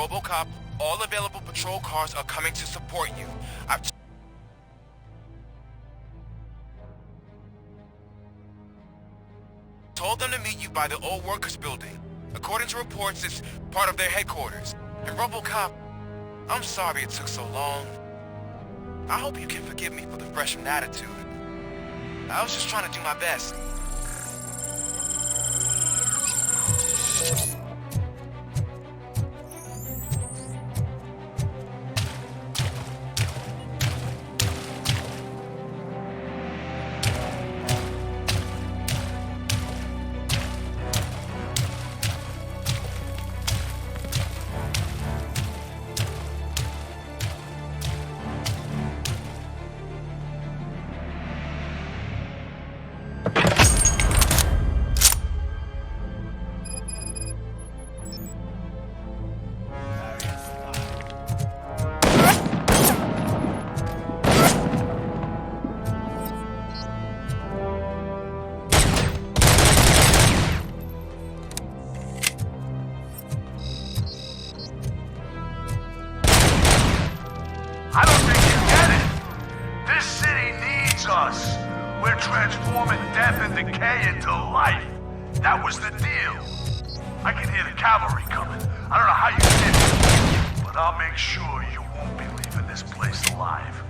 RoboCop. All available patrol cars are coming to support you. I've told them to meet you by the old workers building. According to reports, it's part of their headquarters. And RoboCop, I'm sorry it took so long. I hope you can forgive me for the freshman attitude. I was just trying to do my best. I don't think you get it. This city needs us. We're transforming death and decay into life. That was the deal. I can hear the cavalry coming. I don't know how you did it, but I'll make sure you won't be leaving this place alive.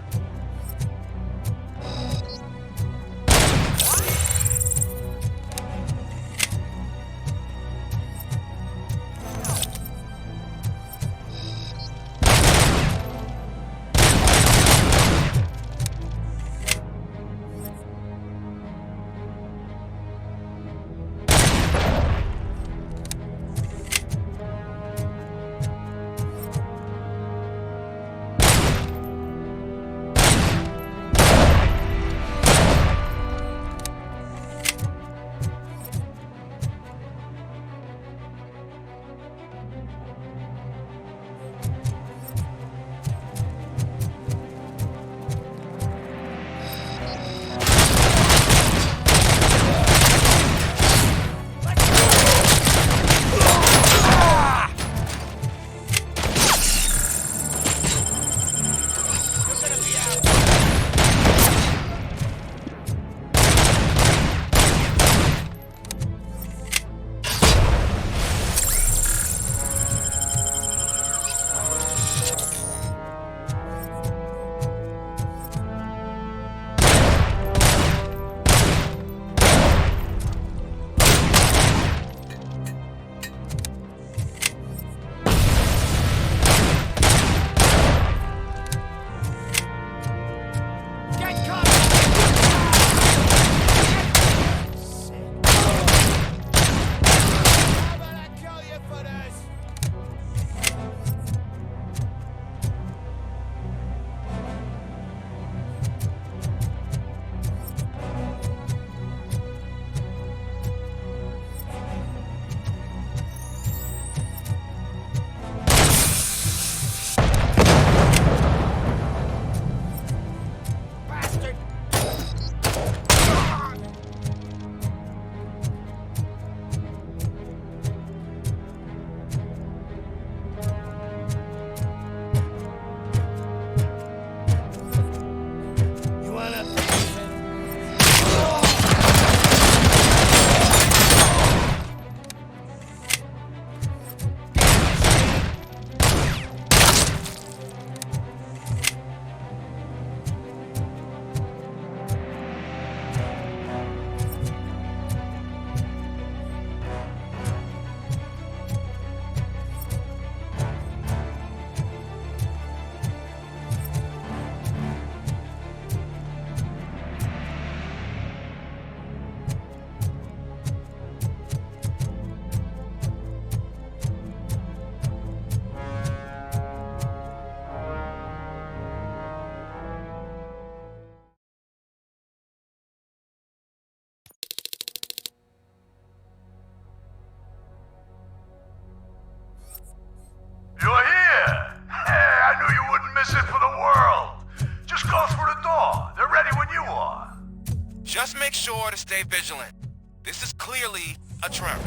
Just make sure to stay vigilant. This is clearly a trap.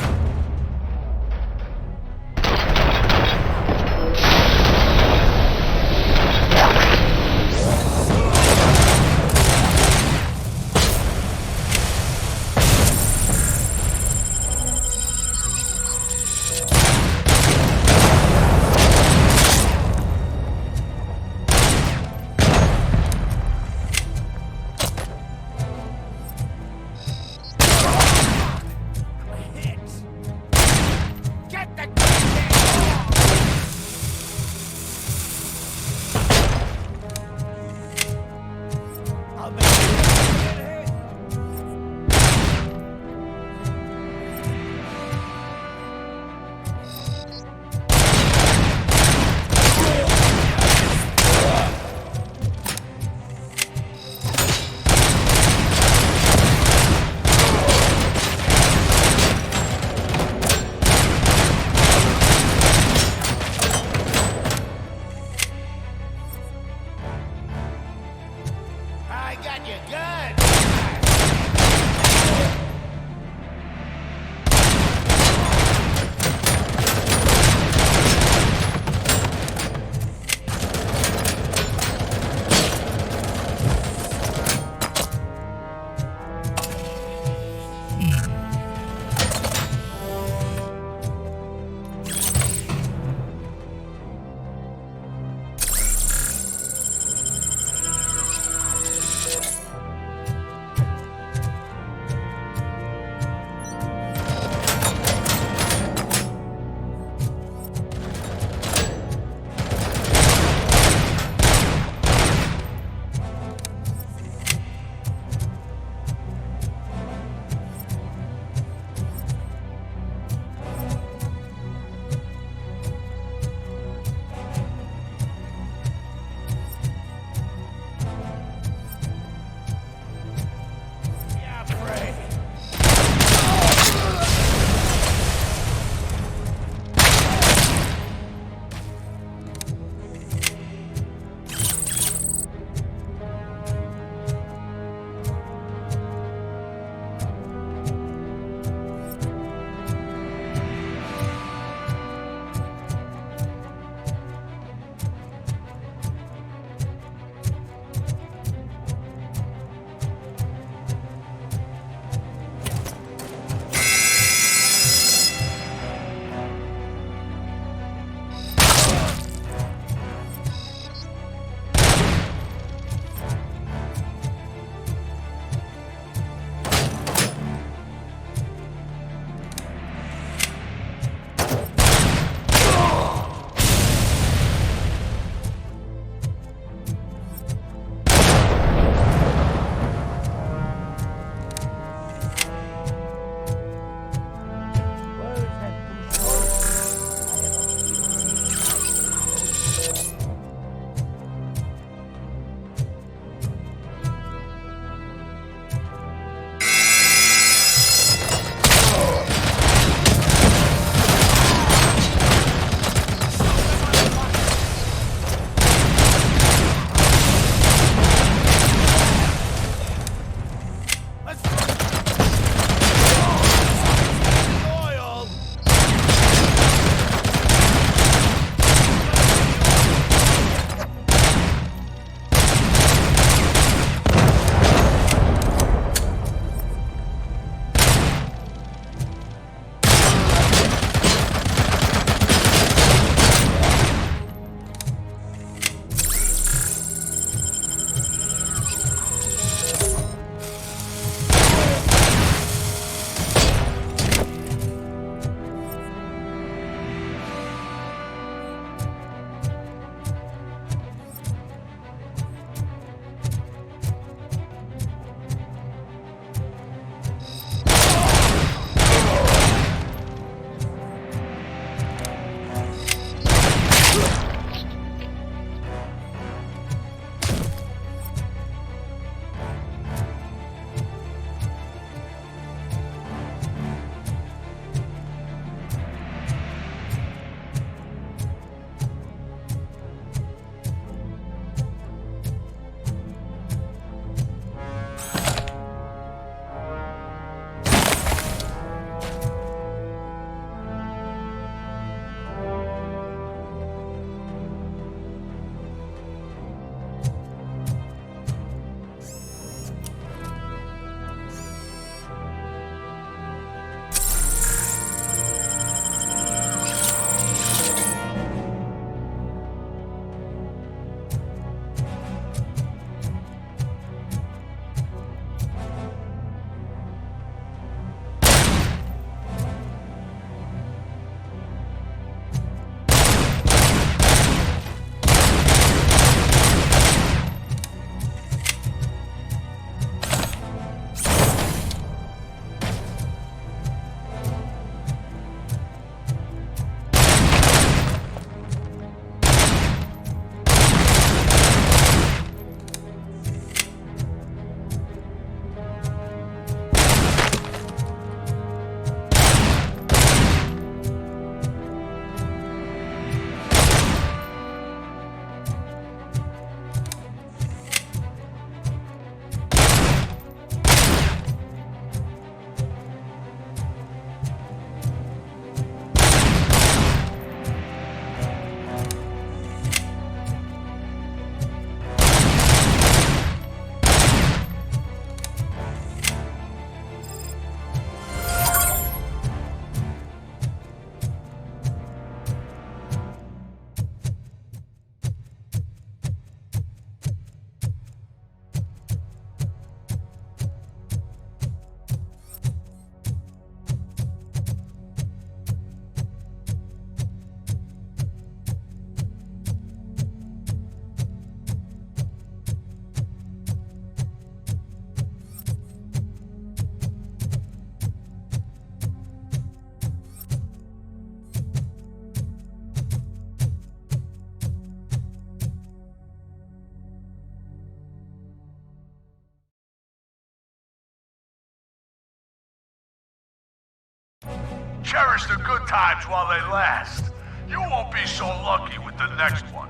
Cherish the good times while they last. You won't be so lucky with the next one.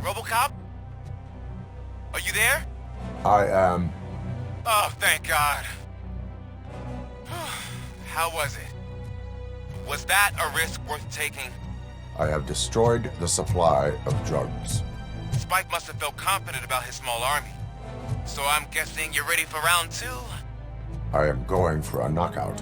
RoboCop? Are you there? I am. Oh, thank God. How was it? Was that a risk worth taking? I have destroyed the supply of drugs. Spike must have felt confident about his small army. So I'm guessing you're ready for round 2? I am going for a knockout.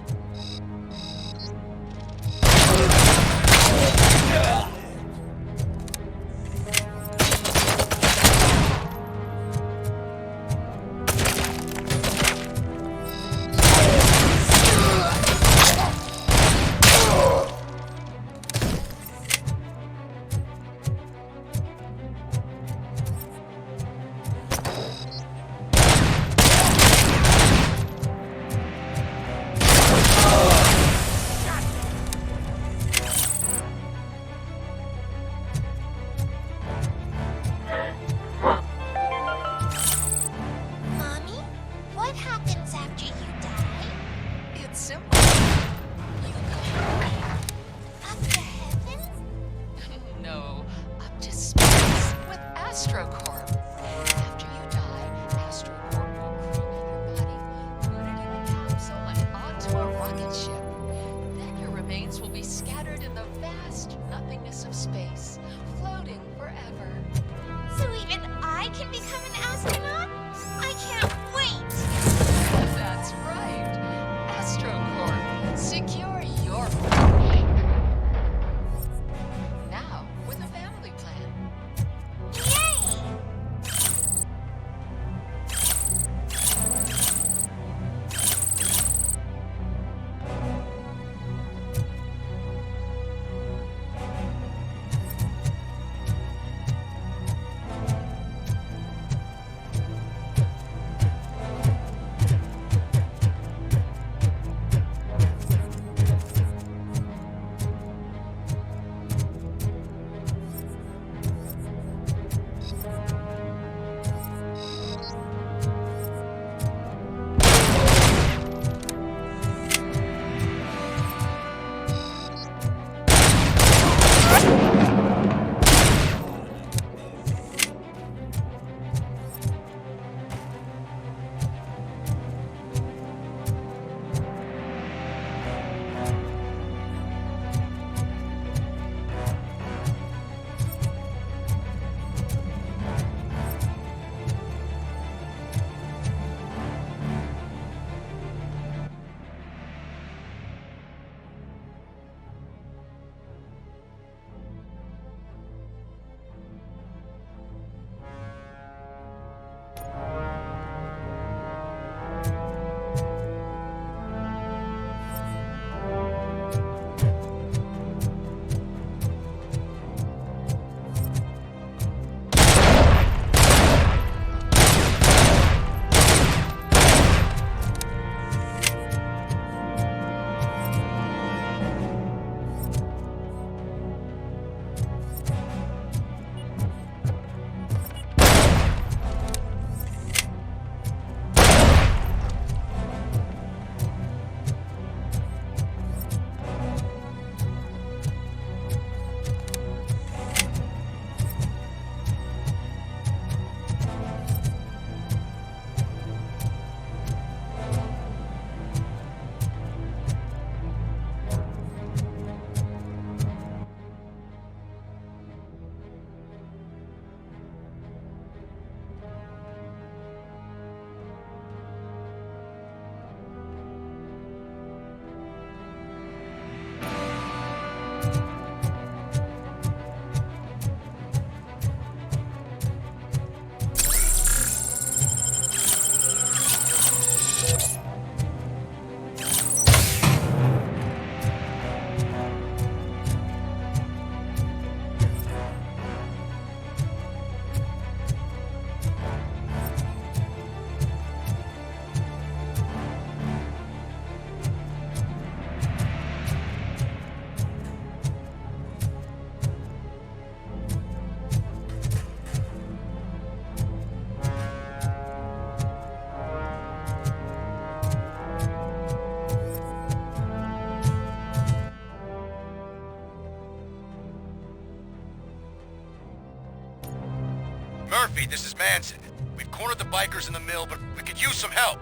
this is Manson. We've cornered the bikers in the mill, but we could use some help.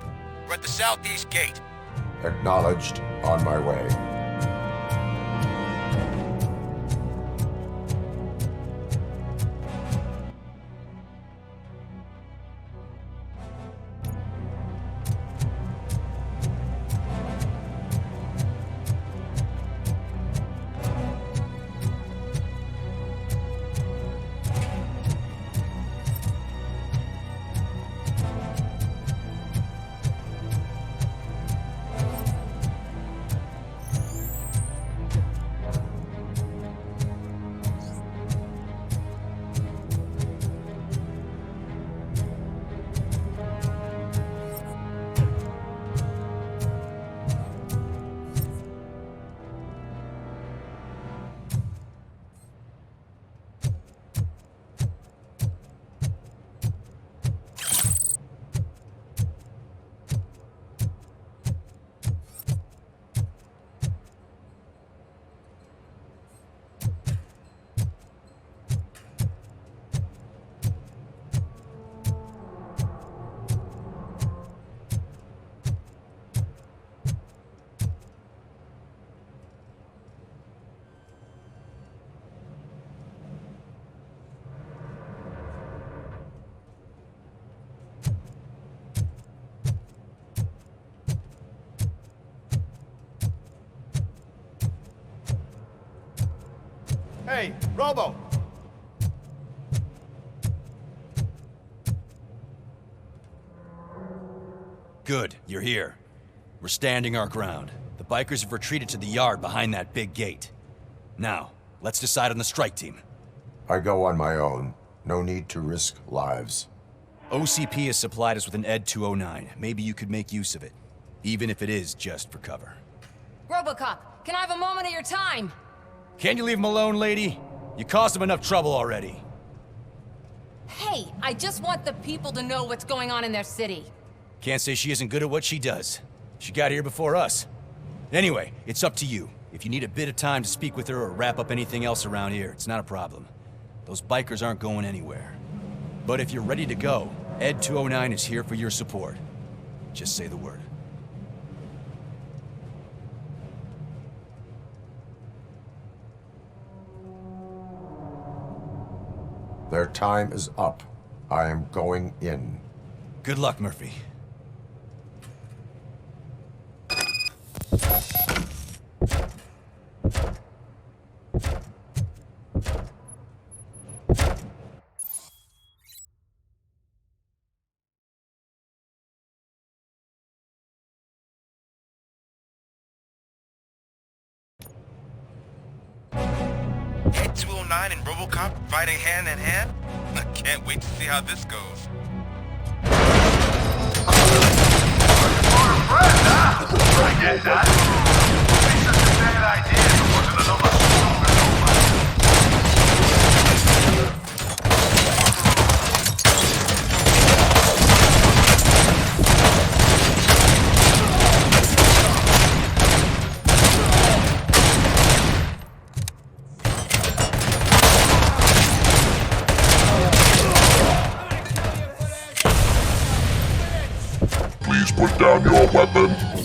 We're at the southeast gate. Acknowledged. On my way. Hey, Robo! Good, you're here. We're standing our ground. The bikers have retreated to the yard behind that big gate. Now, let's decide on the strike team. I go on my own. No need to risk lives. OCP has supplied us with an ED 209. Maybe you could make use of it, even if it is just for cover. RoboCop, can I have a moment of your time? Can't you leave him alone, lady? You caused him enough trouble already. Hey, I just want the people to know what's going on in their city. Can't say she isn't good at what she does. She got here before us. Anyway, it's up to you. If you need a bit of time to speak with her or wrap up anything else around here, it's not a problem. Those bikers aren't going anywhere. But if you're ready to go, ED 209 is here for your support. Just say the word. Their time is up. I am going in. Good luck, Murphy. Ed 209 and RoboCop fighting hand in hand? I can't wait to see how this goes. I get that. It's just a bad idea if it wasn't another stronger Please put down your weapon.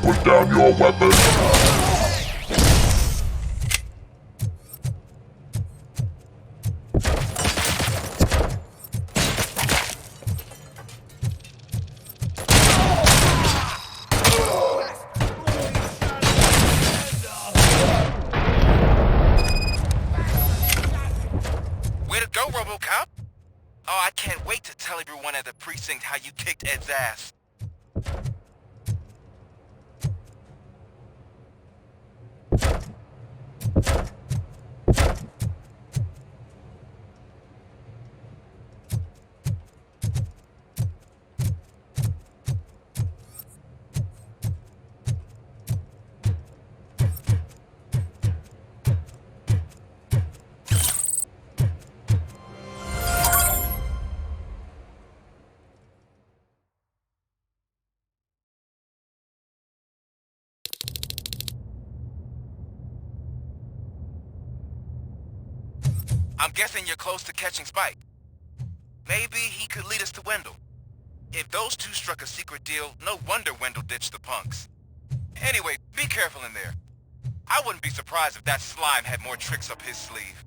Put down your weapon. Way to go, RoboCop! Oh, I can't wait to tell everyone at the precinct how you kicked Ed's ass. I'm guessing you're close to catching Spike. Maybe he could lead us to Wendell. If those two struck a secret deal, no wonder Wendell ditched the punks. Anyway, be careful in there. I wouldn't be surprised if that slime had more tricks up his sleeve.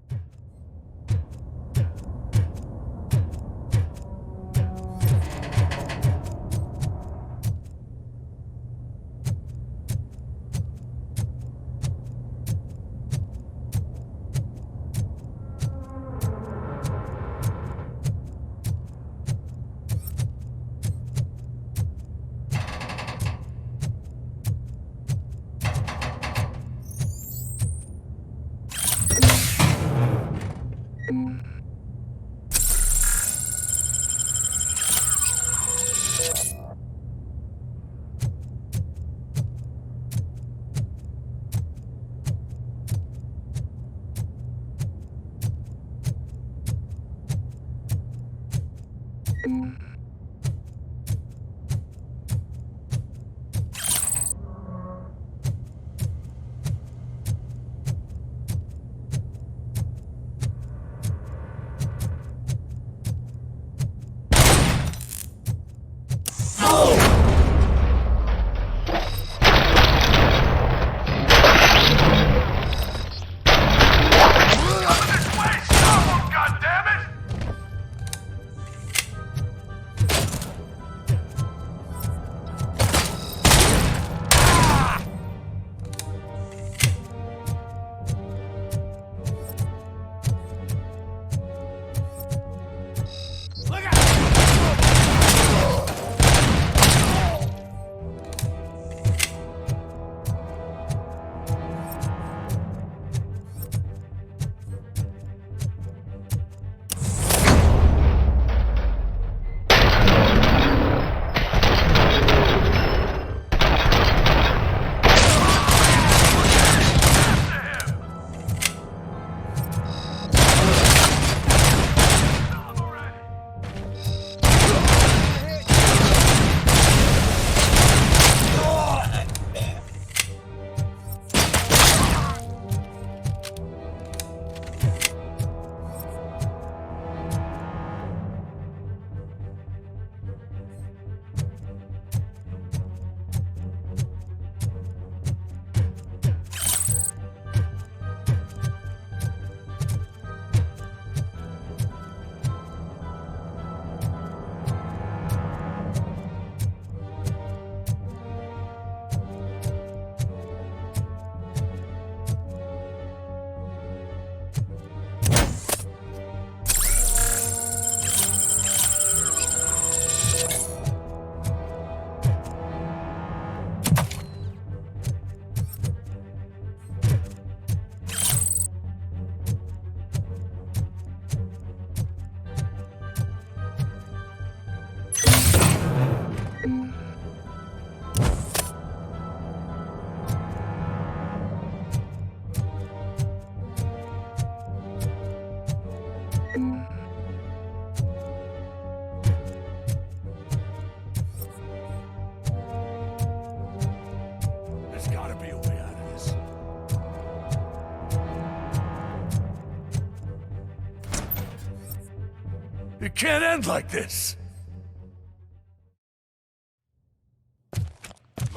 It can't end like this!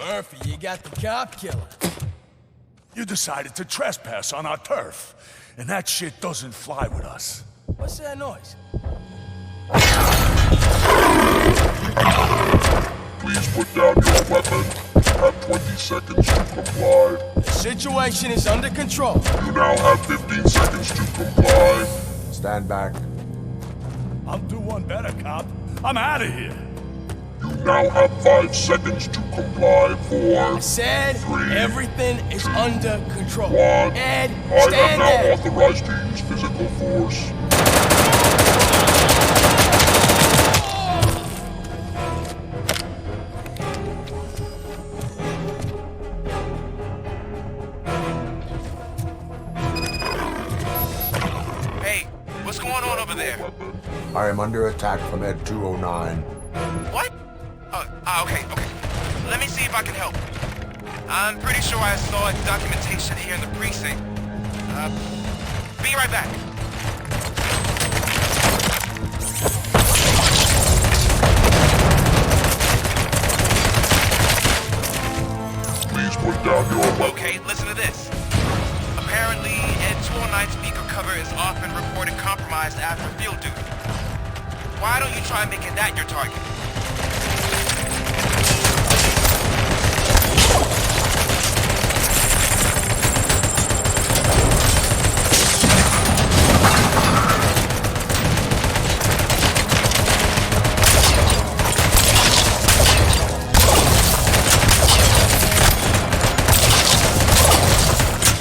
Murphy, you got the cop killer. You decided to trespass on our turf, and that shit doesn't fly with us. What's that noise? Please put down your weapon. You have 20 seconds to comply. The situation is under control. You now have 15 seconds to comply. Stand back. I'll do one better, cop. I'm out of here. You now have 5 seconds to comply. 4, I said 3, everything is under control. 1. Ed, I am stand now there. authorized to use physical force. Hey, what's going on over there? I am under attack from Ed 209. What? Okay. Let me see if I can help. I'm pretty sure I saw documentation here in the precinct. Be right back. Please put down your weapon. Okay, listen to this. Apparently, Ed 209 speaker cover is often reported compromised after field duty. Why don't you try making that your target?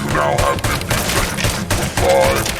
You now have 15 seconds to comply.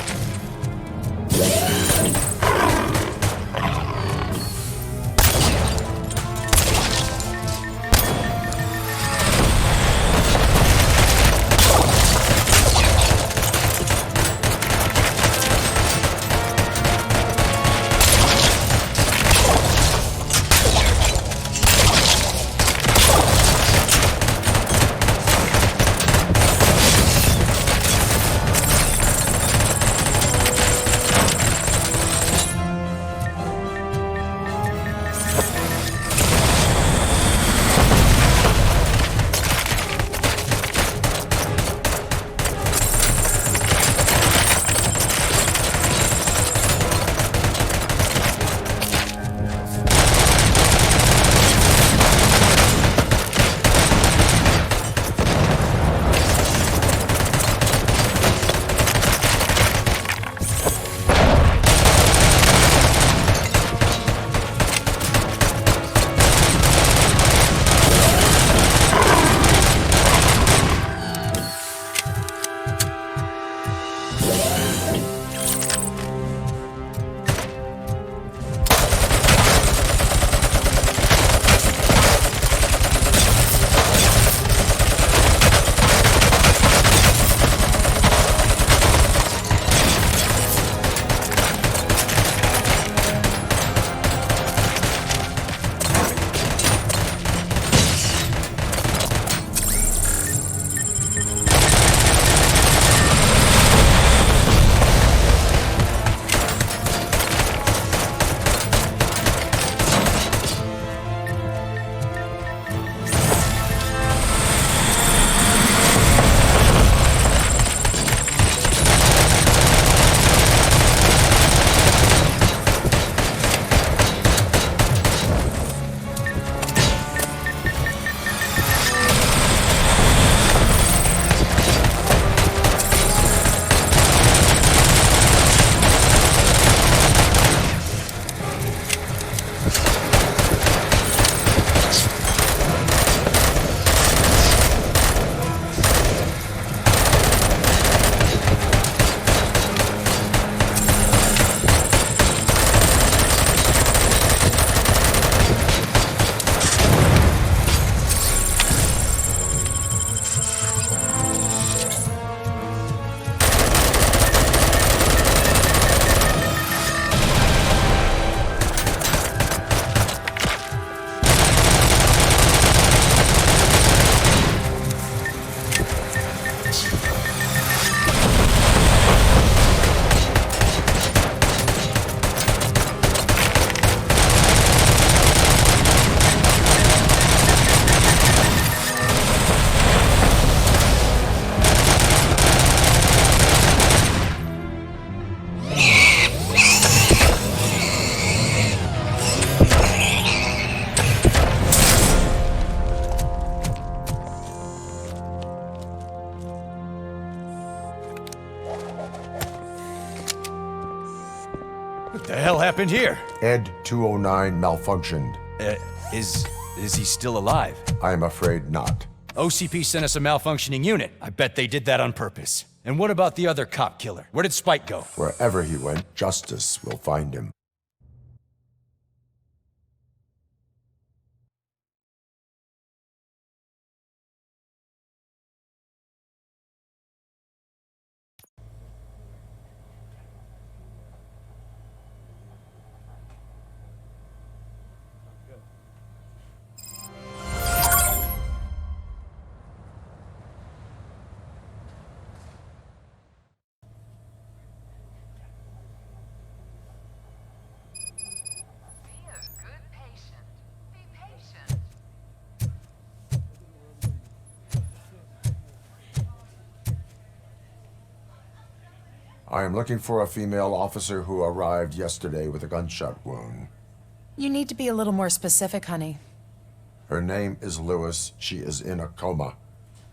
What the hell happened here? Ed 209 malfunctioned. Is he still alive? I'm afraid not. OCP sent us a malfunctioning unit. I bet they did that on purpose. And what about the other cop killer? Where did Spike go? Wherever he went, justice will find him. I am looking for a female officer who arrived yesterday with a gunshot wound. You need to be a little more specific, honey. Her name is Lewis. She is in a coma.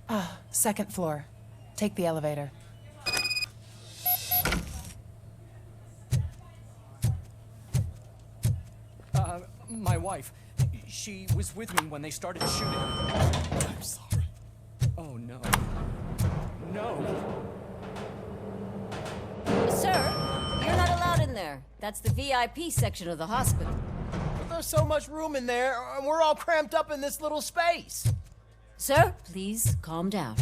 Ah, second floor. Take the elevator. My wife. She was with me when they started shooting. I'm sorry. Oh, no. No. Sir, you're not allowed in there. That's the VIP section of the hospital. There's so much room in there, and we're all cramped up in this little space. Sir, please calm down.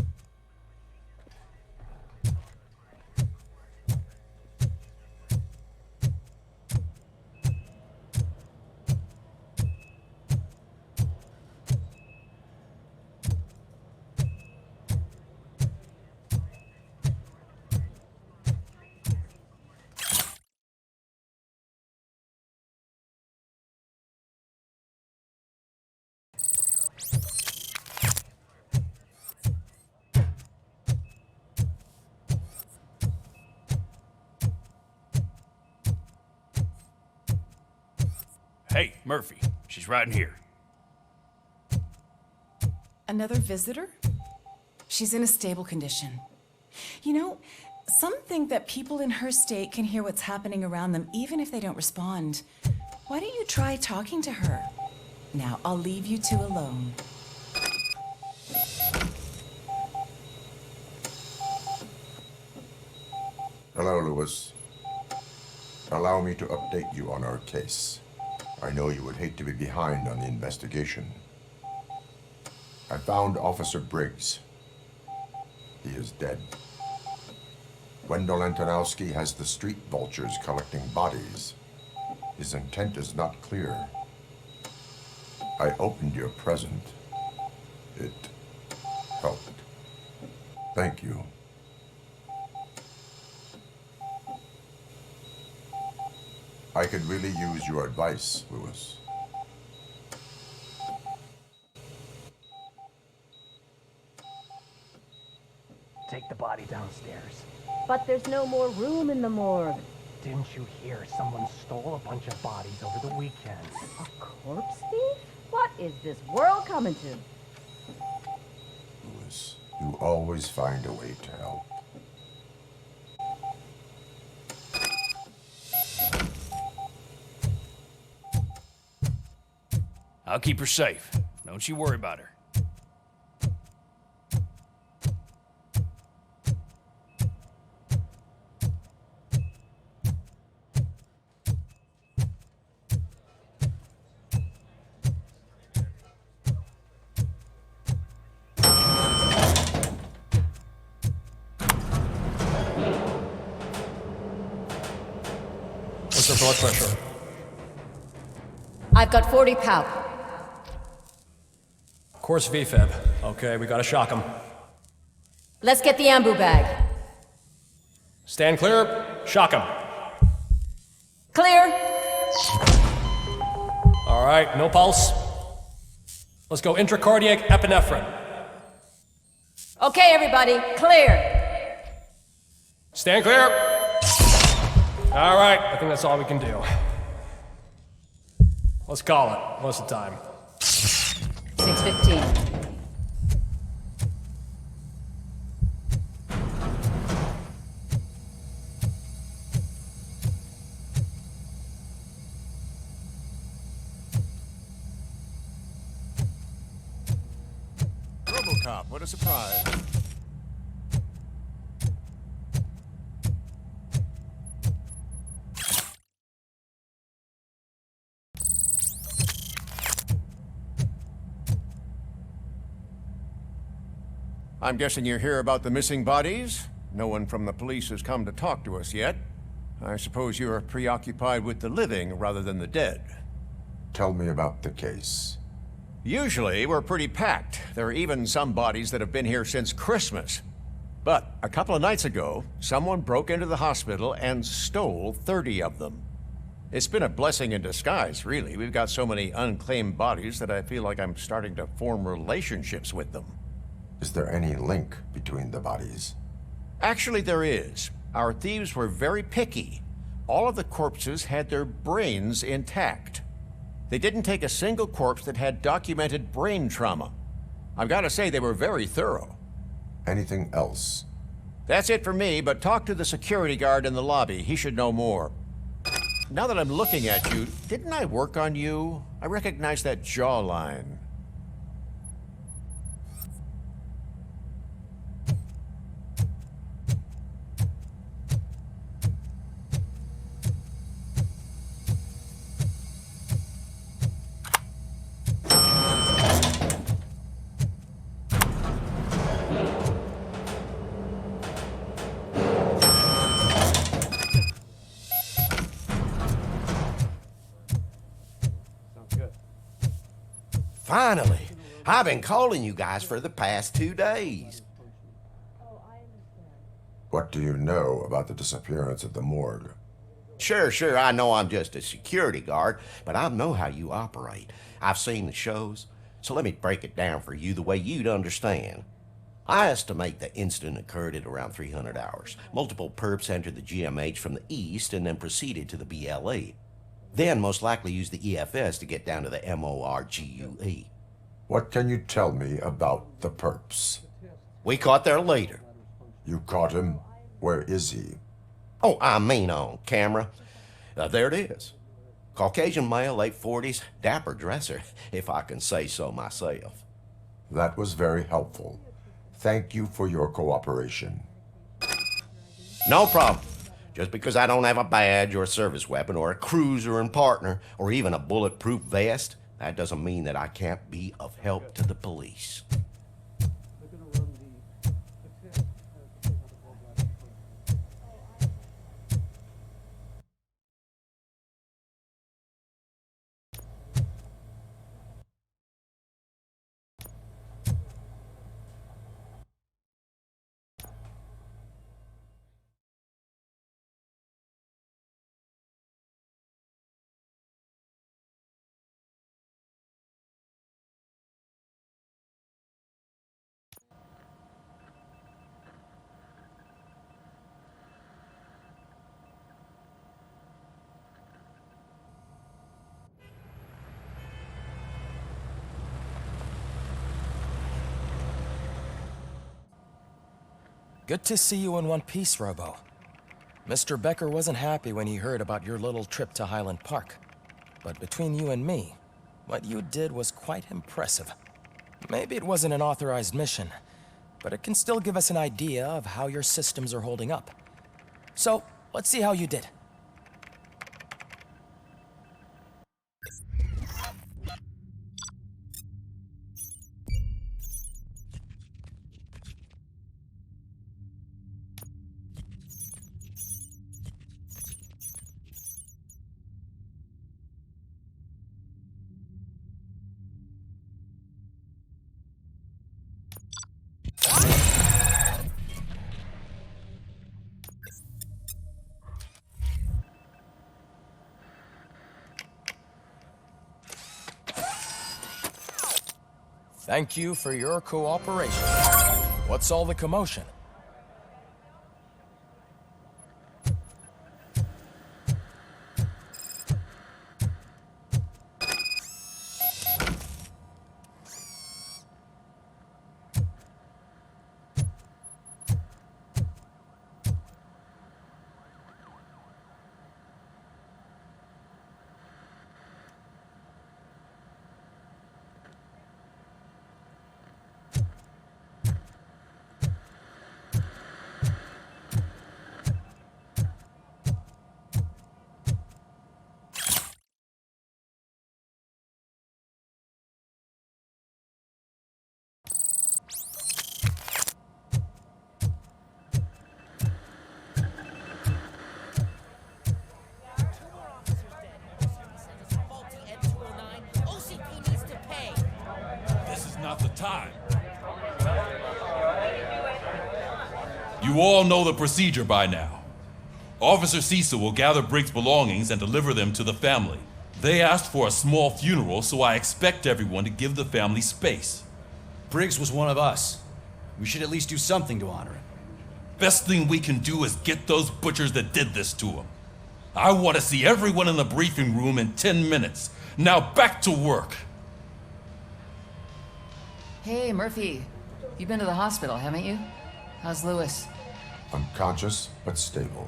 Hey, Murphy. She's right in here. Another visitor? She's in a stable condition. You know, some think that people in her state can hear what's happening around them even if they don't respond. Why don't you try talking to her? Now, I'll leave you two alone. Hello, Lewis. Allow me to update you on our case. I know you would hate to be behind on the investigation. I found Officer Briggs. He is dead. Wendell Antonowski has the street vultures collecting bodies. His intent is not clear. I opened your present. It helped. Thank you. I could really use your advice, Lewis. Take the body downstairs. But there's no more room in the morgue. Didn't you hear someone stole a bunch of bodies over the weekend? A corpse thief? What is this world coming to? Lewis, you always find a way to help. I'll keep her safe. Don't you worry about her. What's her blood pressure? I've got 40 pow. Course VFib. Okay, we gotta shock him. Let's get the ambu bag. Stand clear. Shock him. Clear. All right, no pulse. Let's go intracardiac epinephrine. Okay, everybody, clear. Stand clear. All right, I think that's all we can do. Let's call it. What's the time? 6:15. RoboCop. What a surprise. I'm guessing you're here about the missing bodies? No one from the police has come to talk to us yet. I suppose you're preoccupied with the living rather than the dead. Tell me about the case. Usually, we're pretty packed. There are even some bodies that have been here since Christmas. But a couple of nights ago, someone broke into the hospital and stole 30 of them. It's been a blessing in disguise, really. We've got so many unclaimed bodies that I feel like I'm starting to form relationships with them. Is there any link between the bodies? Actually, there is. Our thieves were very picky. All of the corpses had their brains intact. They didn't take a single corpse that had documented brain trauma. I've got to say, they were very thorough. Anything else? That's it for me, but talk to the security guard in the lobby. He should know more. Now that I'm looking at you, didn't I work on you? I recognize that jawline. Finally! I've been calling you guys for the past 2 days. What do you know about the disappearance at the morgue? Sure, I know I'm just a security guard, but I know how you operate. I've seen the shows, so let me break it down for you the way you'd understand. I estimate the incident occurred at around 300 hours. Multiple perps entered the GMH from the east and then proceeded to the BLE. Then most likely used the EFS to get down to the MORGUE. What can you tell me about the perps? We caught their leader. You caught him? Where is he? Oh, I mean on camera. There it is. Caucasian male, late 40s, dapper dresser, if I can say so myself. That was very helpful. Thank you for your cooperation. No problem. Just because I don't have a badge or a service weapon or a cruiser and partner or even a bulletproof vest, that doesn't mean that I can't be of help to the police. Good to see you in one piece, Robo. Mr. Becker wasn't happy when he heard about your little trip to Highland Park. But between you and me, what you did was quite impressive. Maybe it wasn't an authorized mission, but it can still give us an idea of how your systems are holding up. So, let's see how you did. Thank you for your cooperation. What's all the commotion? not the time. You all know the procedure by now. Officer Cecil will gather Briggs' belongings and deliver them to the family. They asked for a small funeral, so I expect everyone to give the family space. Briggs was one of us. We should at least do something to honor him. Best thing we can do is get those butchers that did this to him. I want to see everyone in the briefing room in 10 minutes. Now back to work. Hey, Murphy. You've been to the hospital, haven't you? How's Lewis? Unconscious, but stable.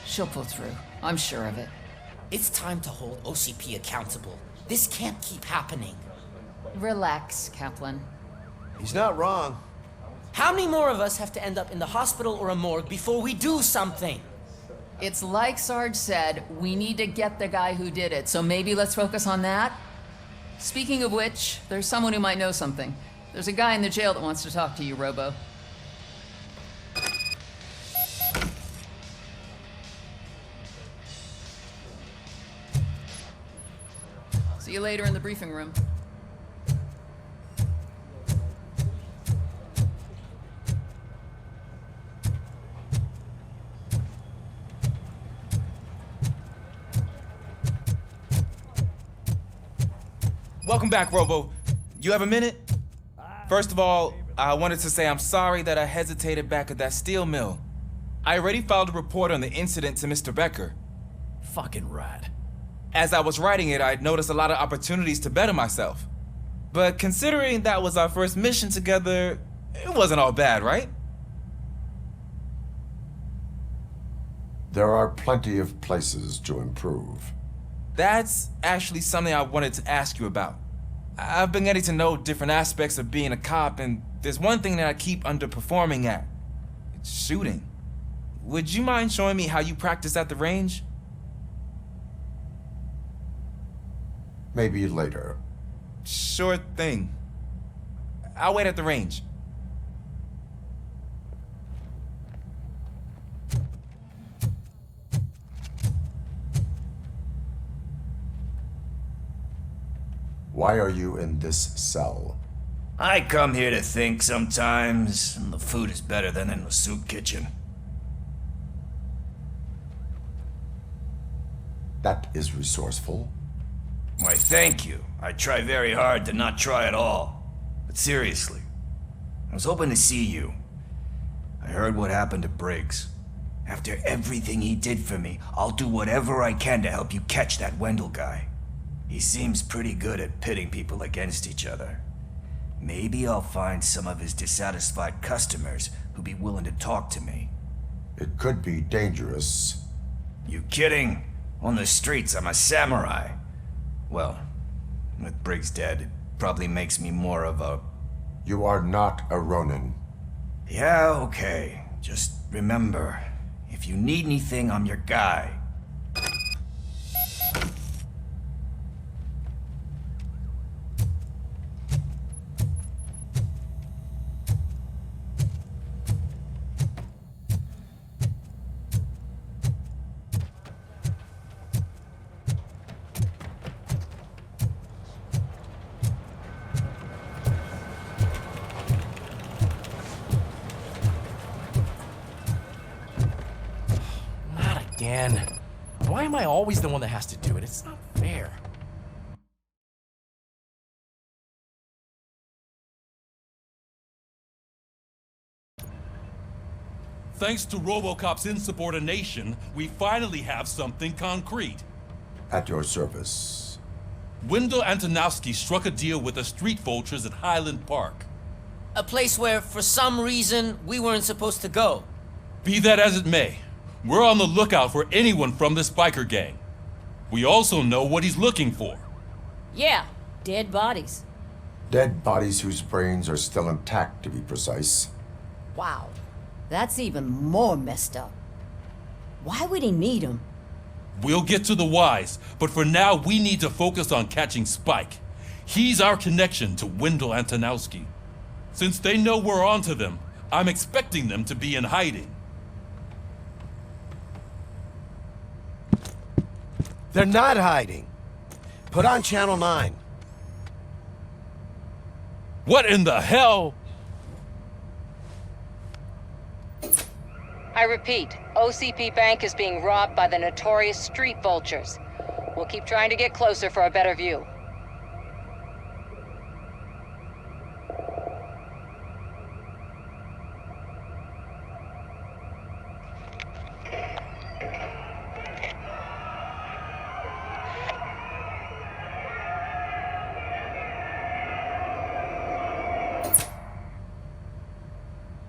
She'll pull through. I'm sure of it. It's time to hold OCP accountable. This can't keep happening. Relax, Kaplan. He's not wrong. How many more of us have to end up in the hospital or a morgue before we do something? It's like Sarge said, we need to get the guy who did it, so maybe let's focus on that? Speaking of which, there's someone who might know something. There's a guy in the jail that wants to talk to you, Robo. See you later in the briefing room. Welcome back, Robo. You have a minute? First of all, I wanted to say I'm sorry that I hesitated back at that steel mill. I already filed a report on the incident to Mr. Becker. Fucking rat. As I was writing it, I'd noticed a lot of opportunities to better myself. But considering that was our first mission together, it wasn't all bad, right? There are plenty of places to improve. That's actually something I wanted to ask you about. I've been getting to know different aspects of being a cop, and there's one thing that I keep underperforming at. It's shooting. Would you mind showing me how you practice at the range? Maybe later. Sure thing. I'll wait at the range. Why are you in this cell? I come here to think sometimes, and the food is better than in the soup kitchen. That is resourceful. Why, thank you. I try very hard to not try at all. But seriously, I was hoping to see you. I heard what happened to Briggs. After everything he did for me, I'll do whatever I can to help you catch that Wendell guy. He seems pretty good at pitting people against each other. Maybe I'll find some of his dissatisfied customers who'd be willing to talk to me. It could be dangerous. You kidding? On the streets, I'm a samurai. Well, with Briggs dead, it probably makes me more of a... You are not a Ronin. Yeah, okay. Just remember, if you need anything, I'm your guy. Again. Why am I always the one that has to do it? It's not fair. Thanks to RoboCop's insubordination, we finally have something concrete. At your service. Wendell Antonowski struck a deal with the street vultures at Highland Park. A place where, for some reason, we weren't supposed to go. Be that as it may, we're on the lookout for anyone from this biker gang. We also know what he's looking for. Yeah, dead bodies. Dead bodies whose brains are still intact, to be precise. Wow, that's even more messed up. Why would he need them? We'll get to the whys, but for now we need to focus on catching Spike. He's our connection to Wendell Antonowski. Since they know we're onto them, I'm expecting them to be in hiding. They're not hiding. Put on Channel 9. What in the hell? I repeat, OCP Bank is being robbed by the notorious street vultures. We'll keep trying to get closer for a better view.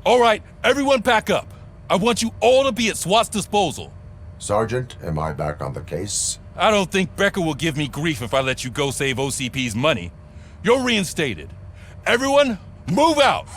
All right, everyone pack up. I want you all to be at SWAT's disposal. Sergeant, am I back on the case? I don't think Becker will give me grief if I let you go save OCP's money. You're reinstated. Everyone, move out!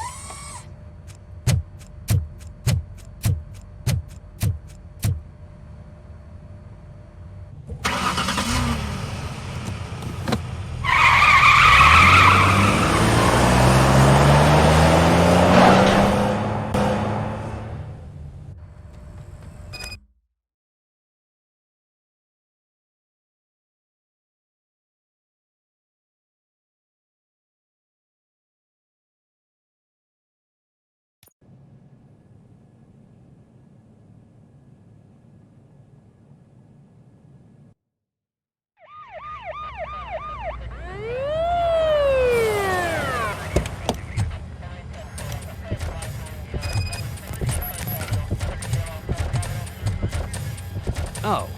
Oh,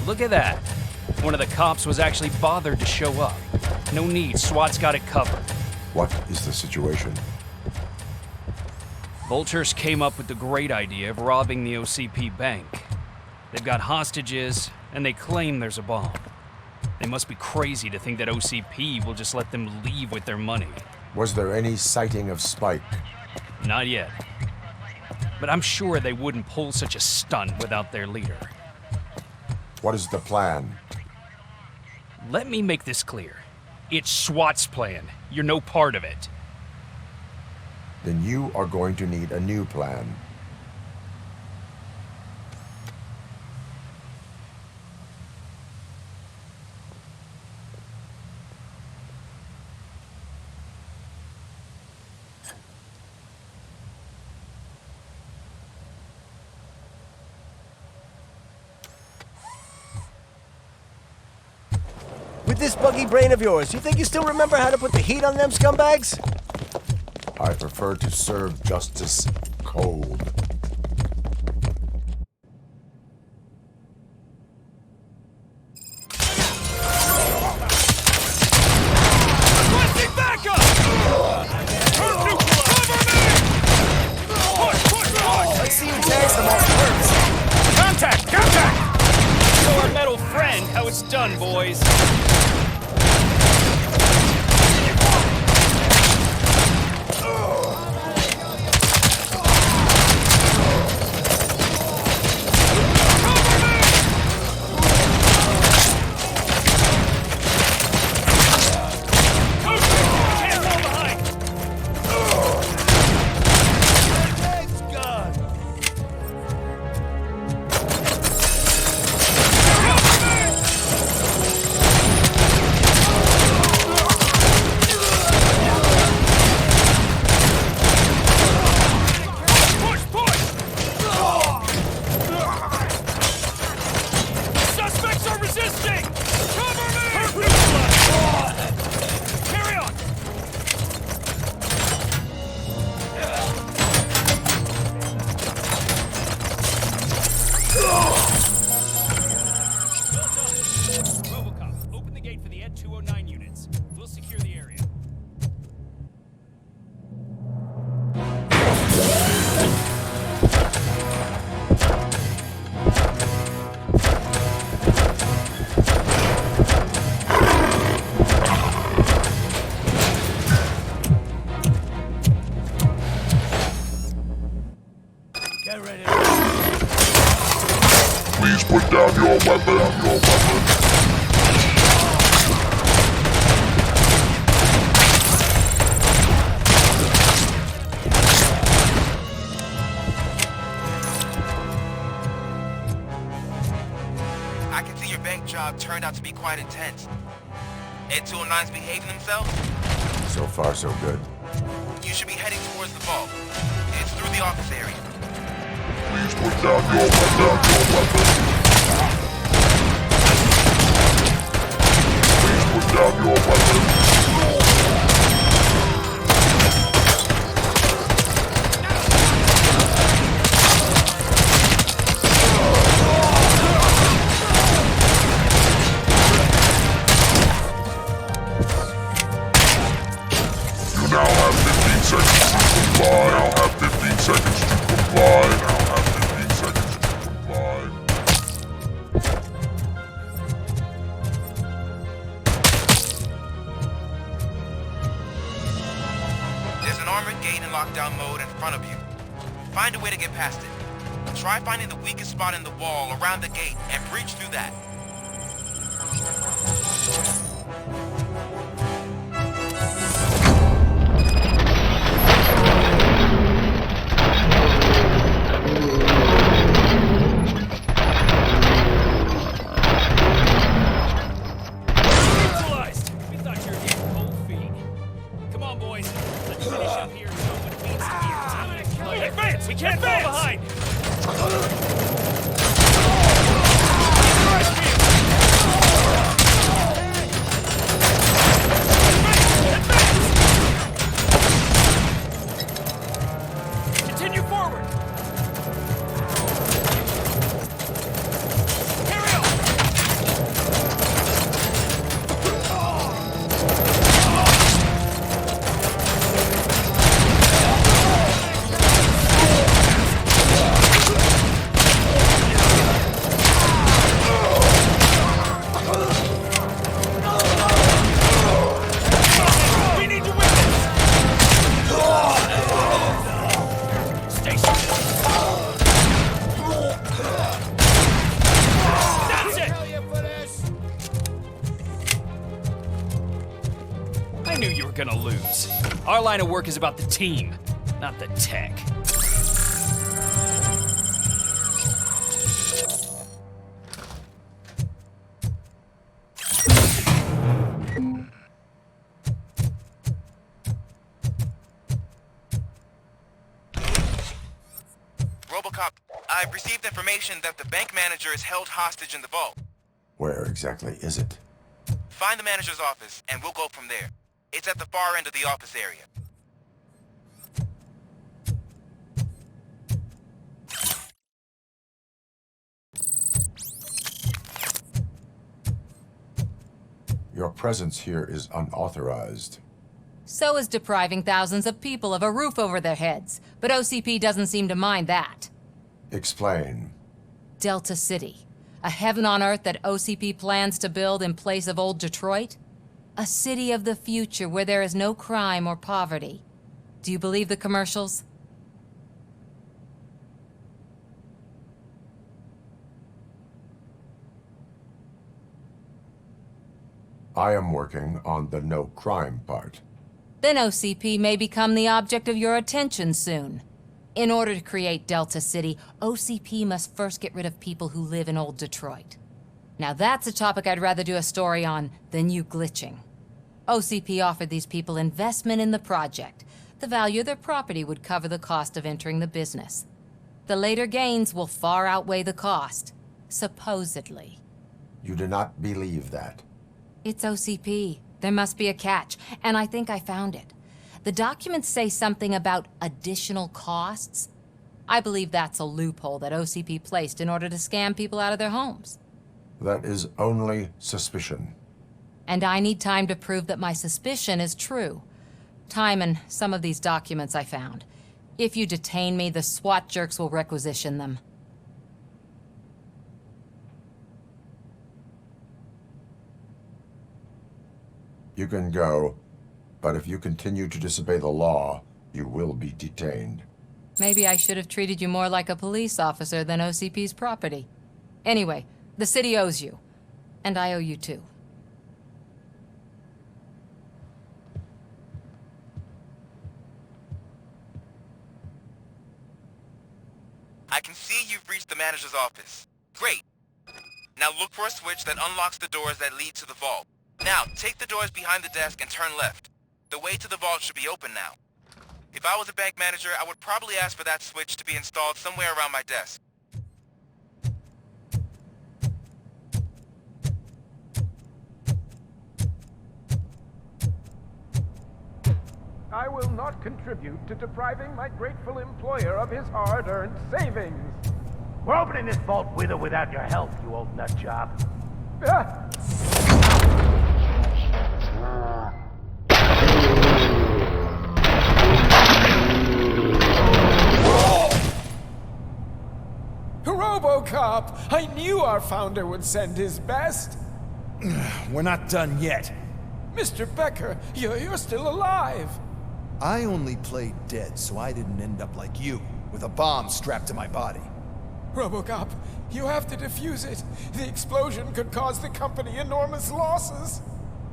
look at that. One of the cops was actually bothered to show up. No need, SWAT's got it covered. What is the situation? Vultures came up with the great idea of robbing the OCP bank. They've got hostages, and they claim there's a bomb. They must be crazy to think that OCP will just let them leave with their money. Was there any sighting of Spike? Not yet. But I'm sure they wouldn't pull such a stunt without their leader. What is the plan? Let me make this clear. It's SWAT's plan. You're no part of it. Then you are going to need a new plan. With this buggy brain of yours, you think you still remember how to put the heat on them scumbags? I prefer to serve justice cold. Let's see who tags the most first. Contact! Contact! Show our metal friend how it's done, boys. RoboCop, open the gate for the Ed 209 units. We'll secure the area. Get ready. Please put down your weapon. I can see your bank job turned out to be quite intense. Ed 209's behaving themselves? So far, so good. You should be heading towards the vault. It's through the office area. Please put down your weapon. Please put down your weapon. You now have 15 seconds to comply. Now have 15 seconds to comply. Now have 15 seconds to comply. There's an armored gate in lockdown mode in front of you. Find a way to get past it. Try finding the weakest spot in the wall around the gate and breach through that. Neutralized! We thought you were here cold feet. Come on, boys. Let's finish up here and show what it means to be a team. Advance! We can't fall behind! Continue forward! Carry on! We need to win this! Stay sharp! That's it! I knew you were gonna lose. Our line of work is about the team, not the tech. RoboCop, I've received information that the bank manager is held hostage in the vault. Where exactly is it? Find the manager's office, and we'll go from there. It's at the far end of the office area. Your presence here is unauthorized. So is depriving thousands of people of a roof over their heads. But OCP doesn't seem to mind that. Explain. Delta City. A heaven on earth that OCP plans to build in place of old Detroit? A city of the future where there is no crime or poverty. Do you believe the commercials? I am working on the no crime part. Then OCP may become the object of your attention soon. In order to create Delta City, OCP must first get rid of people who live in old Detroit. Now that's a topic I'd rather do a story on than you glitching. OCP offered these people investment in the project. The value of their property would cover the cost of entering the business. The later gains will far outweigh the cost, supposedly. You do not believe that. It's OCP. There must be a catch, and I think I found it. The documents say something about additional costs. I believe that's a loophole that OCP placed in order to scam people out of their homes. That is only suspicion. And I need time to prove that my suspicion is true. Time and some of these documents I found. If you detain me, the SWAT jerks will requisition them. You can go, but if you continue to disobey the law, you will be detained. Maybe I should have treated you more like a police officer than OCP's property. Anyway, the city owes you. And I owe you too. I can see you've reached the manager's office. Great. Now look for a switch that unlocks the doors that lead to the vault. Now, take the doors behind the desk and turn left. The way to the vault should be open now. If I was a bank manager, I would probably ask for that switch to be installed somewhere around my desk. I will not contribute to depriving my grateful employer of his hard-earned savings. We're opening this vault with or without your help, you old nut job. RoboCop! I knew our founder would send his best. We're not done yet. Mr. Becker, you're still alive. I only played dead, so I didn't end up like you, with a bomb strapped to my body. RoboCop, you have to defuse it. The explosion could cause the company enormous losses.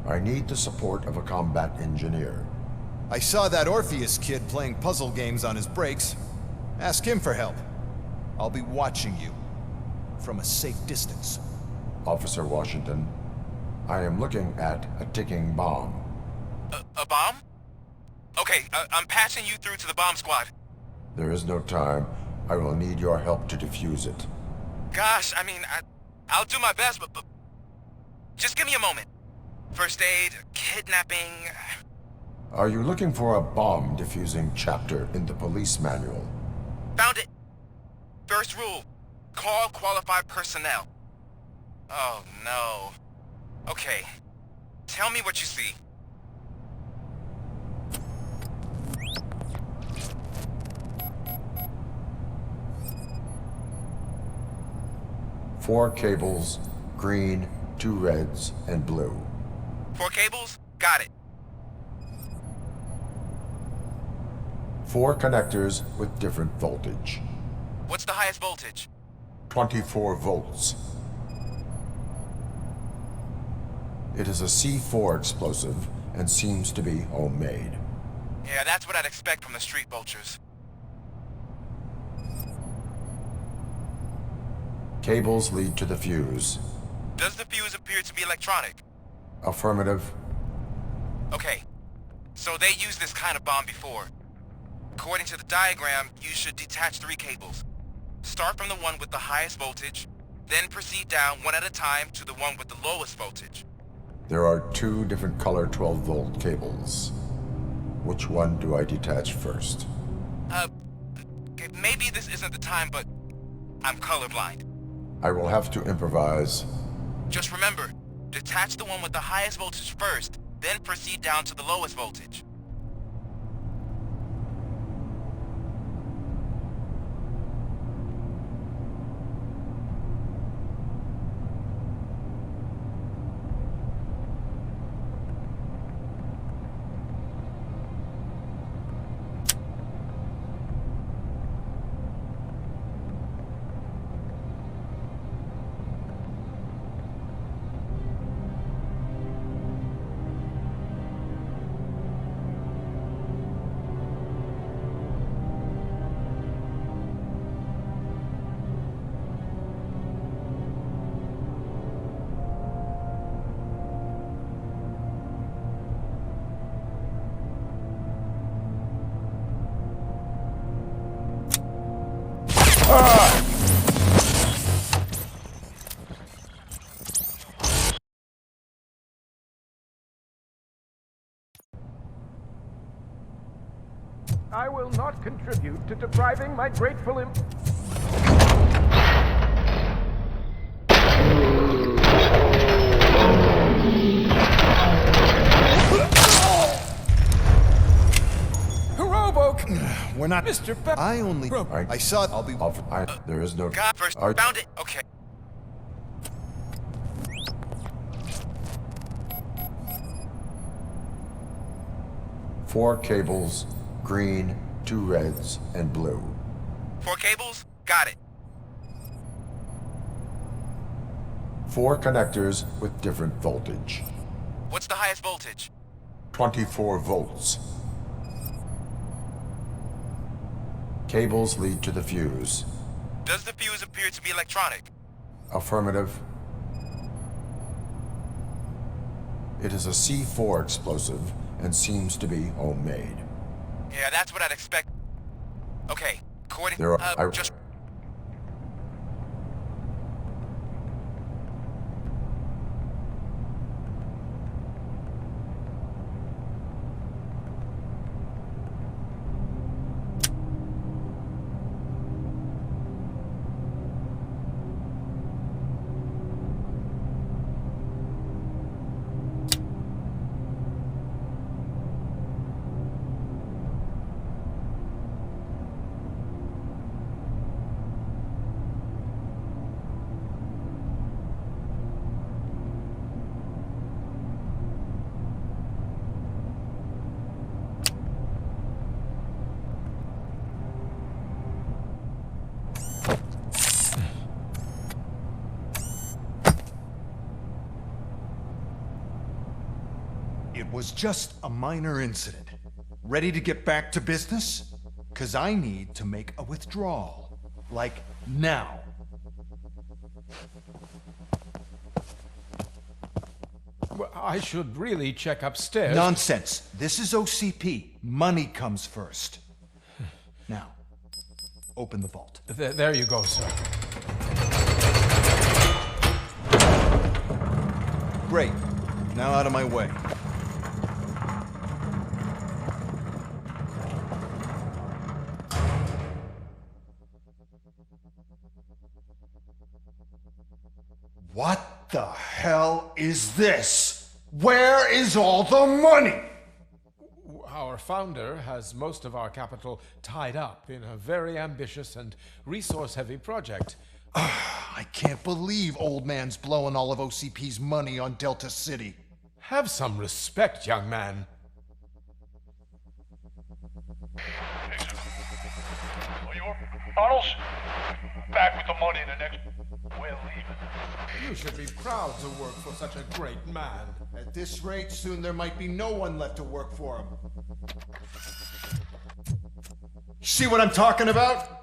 I need the support of a combat engineer. I saw that Orpheus kid playing puzzle games on his breaks. Ask him for help. I'll be watching you, from a safe distance. Officer Washington, I am looking at a ticking bomb. A bomb? Okay, I'm passing you through to the bomb squad. There is no time. I will need your help to defuse it. Gosh, I mean, I'll do my best, but just give me a moment. First aid, kidnapping... Are you looking for a bomb defusing chapter in the police manual? Found it. First rule, call qualified personnel. Oh, no. Okay, tell me what you see. Four cables, green, 2 reds, and blue. 4 cables? Got it. 4 connectors with different voltage. What's the highest voltage? 24 volts. It is a C4 explosive and seems to be homemade. Yeah, that's what I'd expect from the street vultures. Cables lead to the fuse. Does the fuse appear to be electronic? Affirmative. Okay, so they used this kind of bomb before. According to the diagram, you should detach 3 cables. Start from the one with the highest voltage, then proceed down one at a time to the one with the lowest voltage. There are 2 different color 12-volt cables. Which one do I detach first? Maybe this isn't the time, but I'm colorblind. I will have to improvise. Just remember, detach the one with the highest voltage first, then proceed down to the lowest voltage. I will not contribute to depriving my grateful RoboCop! We're not... Mr. Beck... I only... I saw... I'll be... There is no... God, first, found it. Okay. Four cables, green, 2 reds, and blue. 4 cables? Got it. 4 connectors with different voltage. What's the highest voltage? 24 volts. Cables lead to the fuse. Does the fuse appear to be electronic? Affirmative. It is a C4 explosive and seems to be homemade. Yeah, that's what I'd expect. Okay, according There are... just... It was just a minor incident. Ready to get back to business? 'Cause I need to make a withdrawal. Like, now. Well, I should really check upstairs. Nonsense. This is OCP. Money comes first. Now, open the vault. There you go, sir. Great. Now out of my way. What the hell is this? Where is all the money? Our founder has most of our capital tied up in a very ambitious and resource-heavy project. I can't believe old man's blowing all of OCP's money on Delta City. Have some respect, young man. Arnold's back with the money in the next... We're leaving. You should be proud to work for such a great man. At this rate, soon there might be no one left to work for him. See what I'm talking about?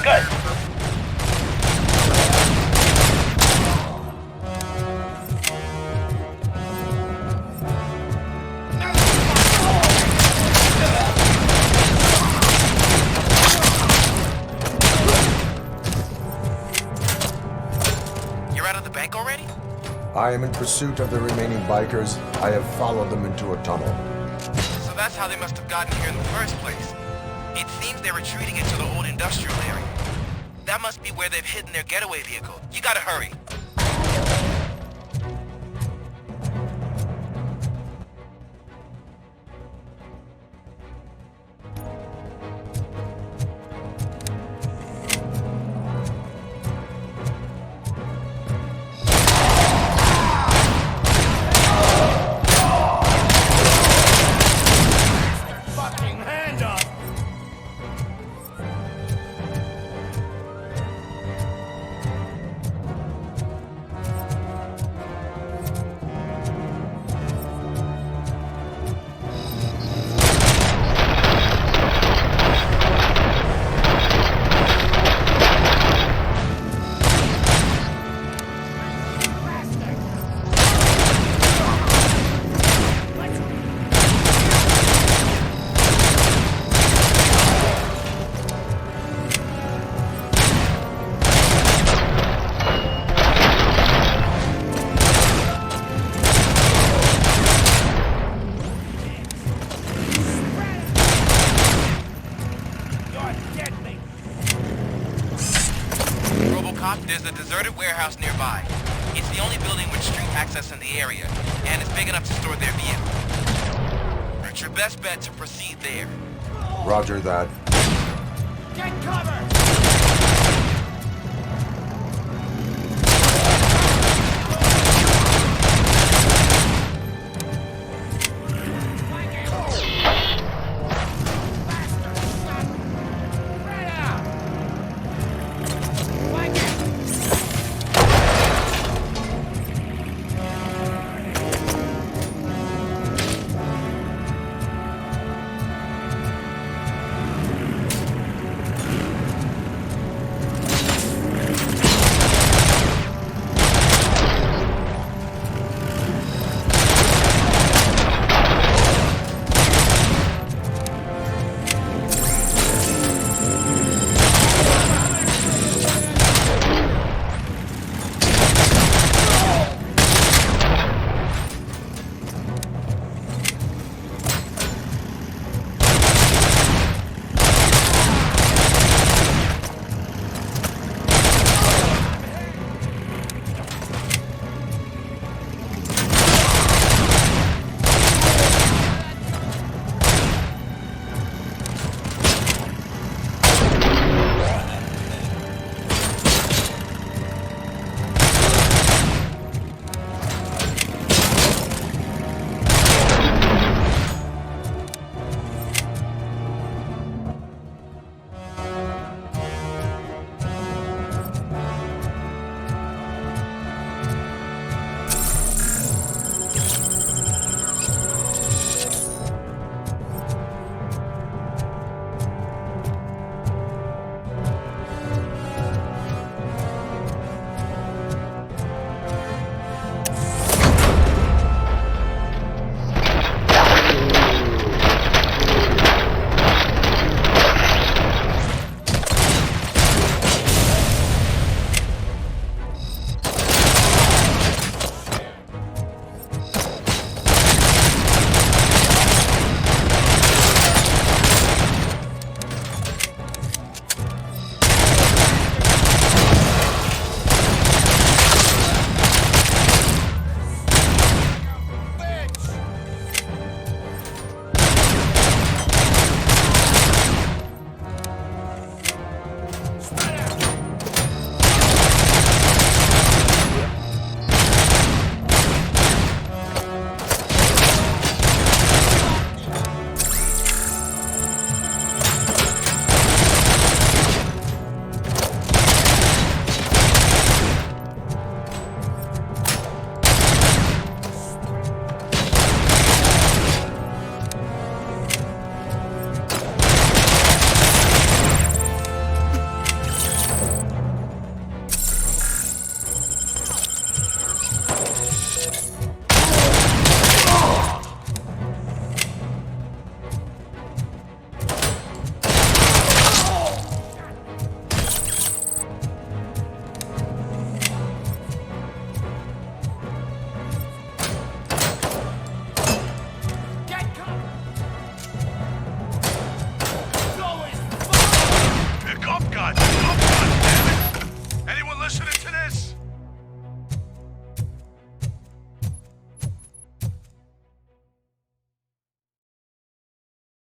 Good. You're out of the bank already? I am in pursuit of the remaining bikers. I have followed them into a tunnel. So that's how they must have gotten here in the first place. It seems they're retreating into the old industrial area. That must be where they've hidden their getaway vehicle. You gotta hurry. There's a deserted warehouse nearby. It's the only building with street access in the area, and it's big enough to store their vehicles. It's your best bet to proceed there. Roger that. Get cover!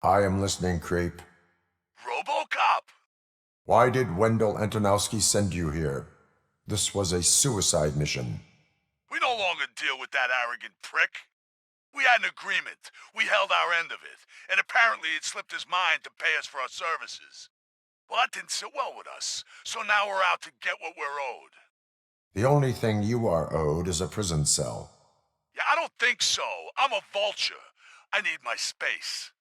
I am listening, Creep. RoboCop! Why did Wendell Antonowski send you here? This was a suicide mission. We no longer deal with that arrogant prick. We had an agreement. We held our end of it. And apparently it slipped his mind to pay us for our services. Well, that didn't sit well with us. So now we're out to get what we're owed. The only thing you are owed is a prison cell. Yeah, I don't think so. I'm a vulture. I need my space.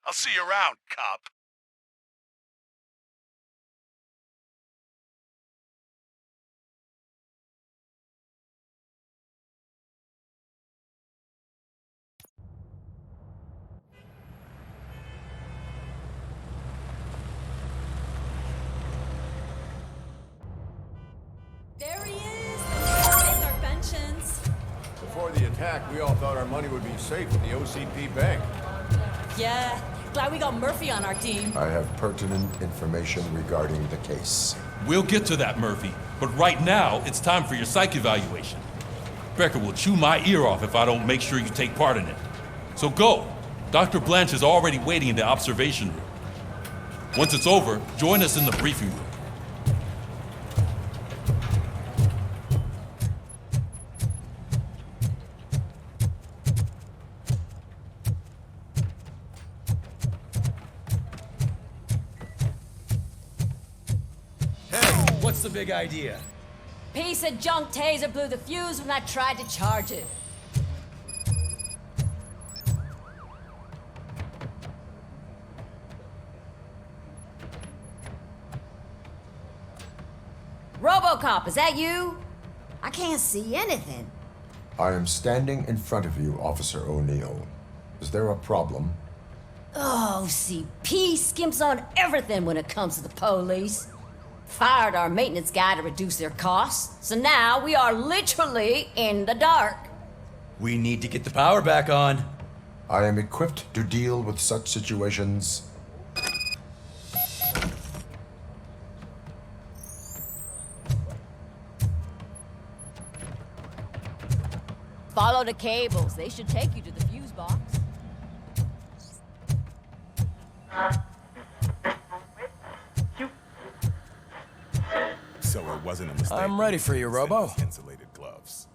I'll see you around, cop. There he is! With our pensions. Before the attack, we all thought our money would be safe at the OCP bank. Yeah, glad we got Murphy on our team. I have pertinent information regarding the case. We'll get to that, Murphy, but right now, it's time for your psych evaluation. Becker will chew my ear off if I don't make sure you take part in it. So go. Dr. Blanche is already waiting in the observation room. Once it's over, join us in the briefing room. Hey, what's the big idea? Piece of junk taser blew the fuse when I tried to charge it. RoboCop, is that you? I can't see anything. I am standing in front of you, Officer O'Neill. Is there a problem? Oh, OCP skimps on everything when it comes to the police. Fired our maintenance guy to reduce their costs, so now we are literally in the dark. We need to get the power back on. I am equipped to deal with such situations. Follow the cables. They should take you to the fuse box. So it wasn't a mistake. I'm ready for you, Robo. Insulated gloves.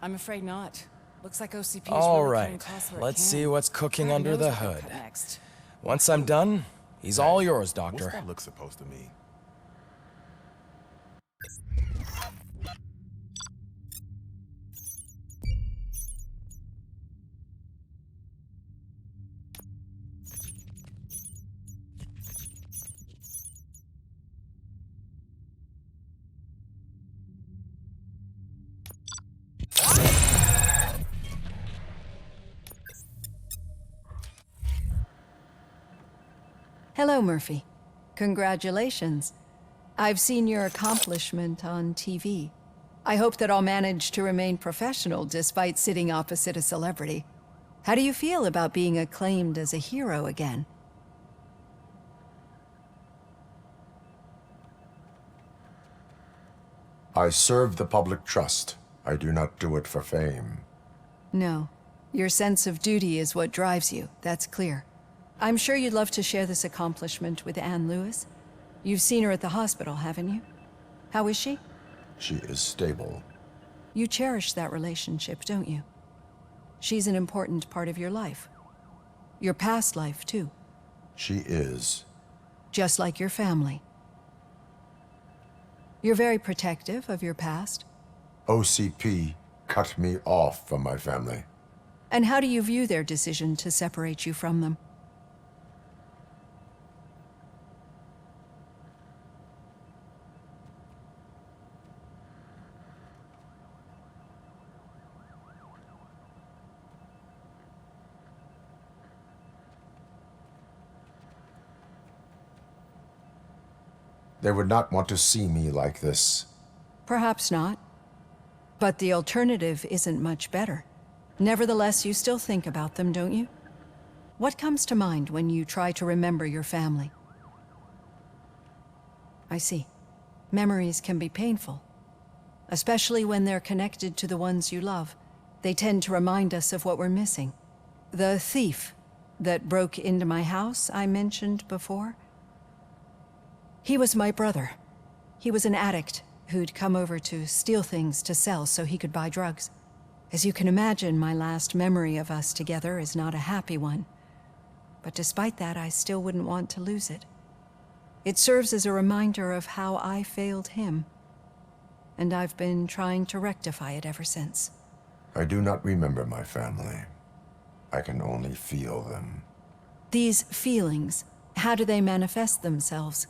I'm afraid not. Looks like OCP is All really right, cutting costs where it let's can. see what's cooking God under knows the what they'll hood. cut next. Once I'm done, he's all yours, What's Doctor. that look supposed to mean? Hello, Murphy. Congratulations. I've seen your accomplishment on TV. I hope that I'll manage to remain professional despite sitting opposite a celebrity. How do you feel about being acclaimed as a hero again? I serve the public trust. I do not do it for fame. No. Your sense of duty is what drives you. That's clear. I'm sure you'd love to share this accomplishment with Anne Lewis. You've seen her at the hospital, haven't you? How is she? She is stable. You cherish that relationship, don't you? She's an important part of your life. Your past life, too. She is. Just like your family. You're very protective of your past. OCP cut me off from my family. And how do you view their decision to separate you from them? They would not want to see me like this. Perhaps not. But the alternative isn't much better. Nevertheless, you still think about them, don't you? What comes to mind when you try to remember your family? I see. Memories can be painful. Especially when they're connected to the ones you love. They tend to remind us of what we're missing. The thief that broke into my house I mentioned before? He was my brother. He was an addict who'd come over to steal things to sell so he could buy drugs. As you can imagine, my last memory of us together is not a happy one. But despite that, I still wouldn't want to lose it. It serves as a reminder of how I failed him. And I've been trying to rectify it ever since. I do not remember my family. I can only feel them. These feelings, how do they manifest themselves?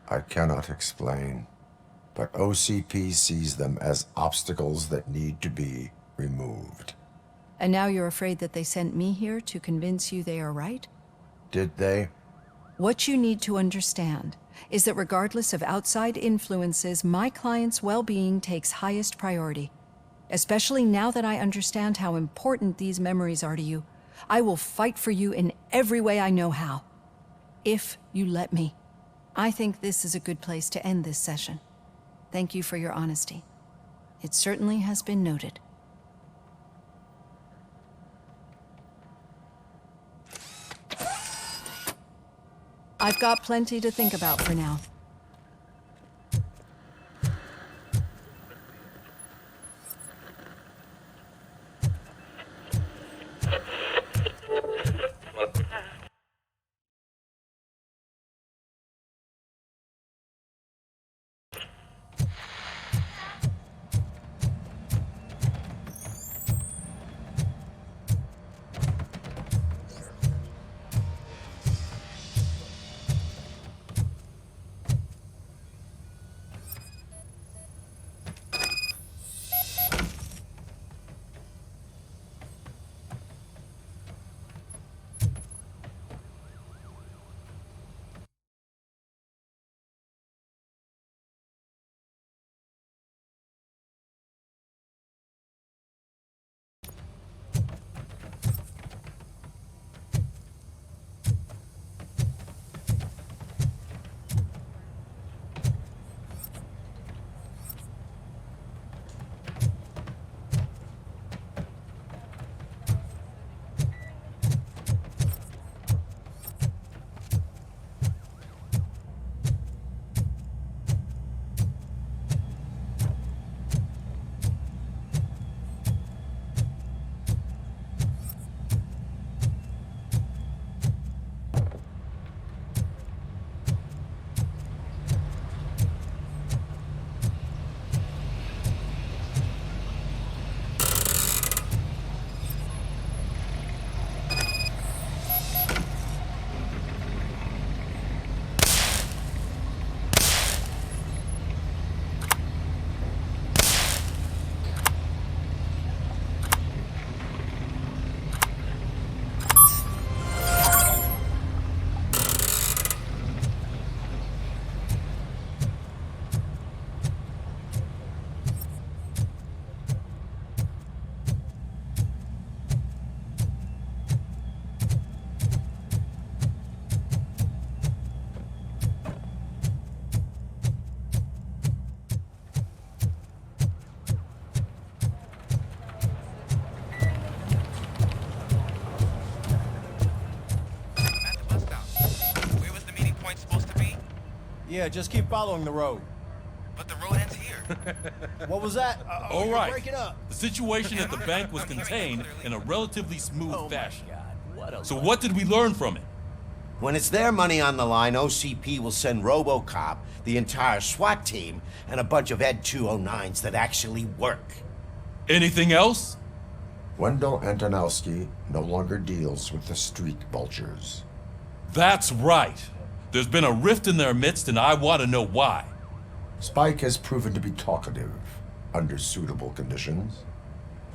I cannot explain, but OCP sees them as obstacles that need to be removed. And now you're afraid that they sent me here to convince you they are right? Did they? What you need to understand is that regardless of outside influences, my client's well-being takes highest priority. Especially now that I understand how important these memories are to you. I will fight for you in every way I know how. If you let me. I think this is a good place to end this session. Thank you for your honesty. It certainly has been noted. I've got plenty to think about for now. Yeah, just keep following the road. But the road ends here. What was that? All right. Break it up. The situation at the bank was contained in a relatively smooth fashion. What So what did we learn from it? When it's their money on the line, OCP will send RoboCop, the entire SWAT team, and a bunch of Ed 209s that actually work. Anything else? Wendell Antonowski no longer deals with the street vultures. That's right. There's been a rift in their midst, and I want to know why. Spike has proven to be talkative under suitable conditions.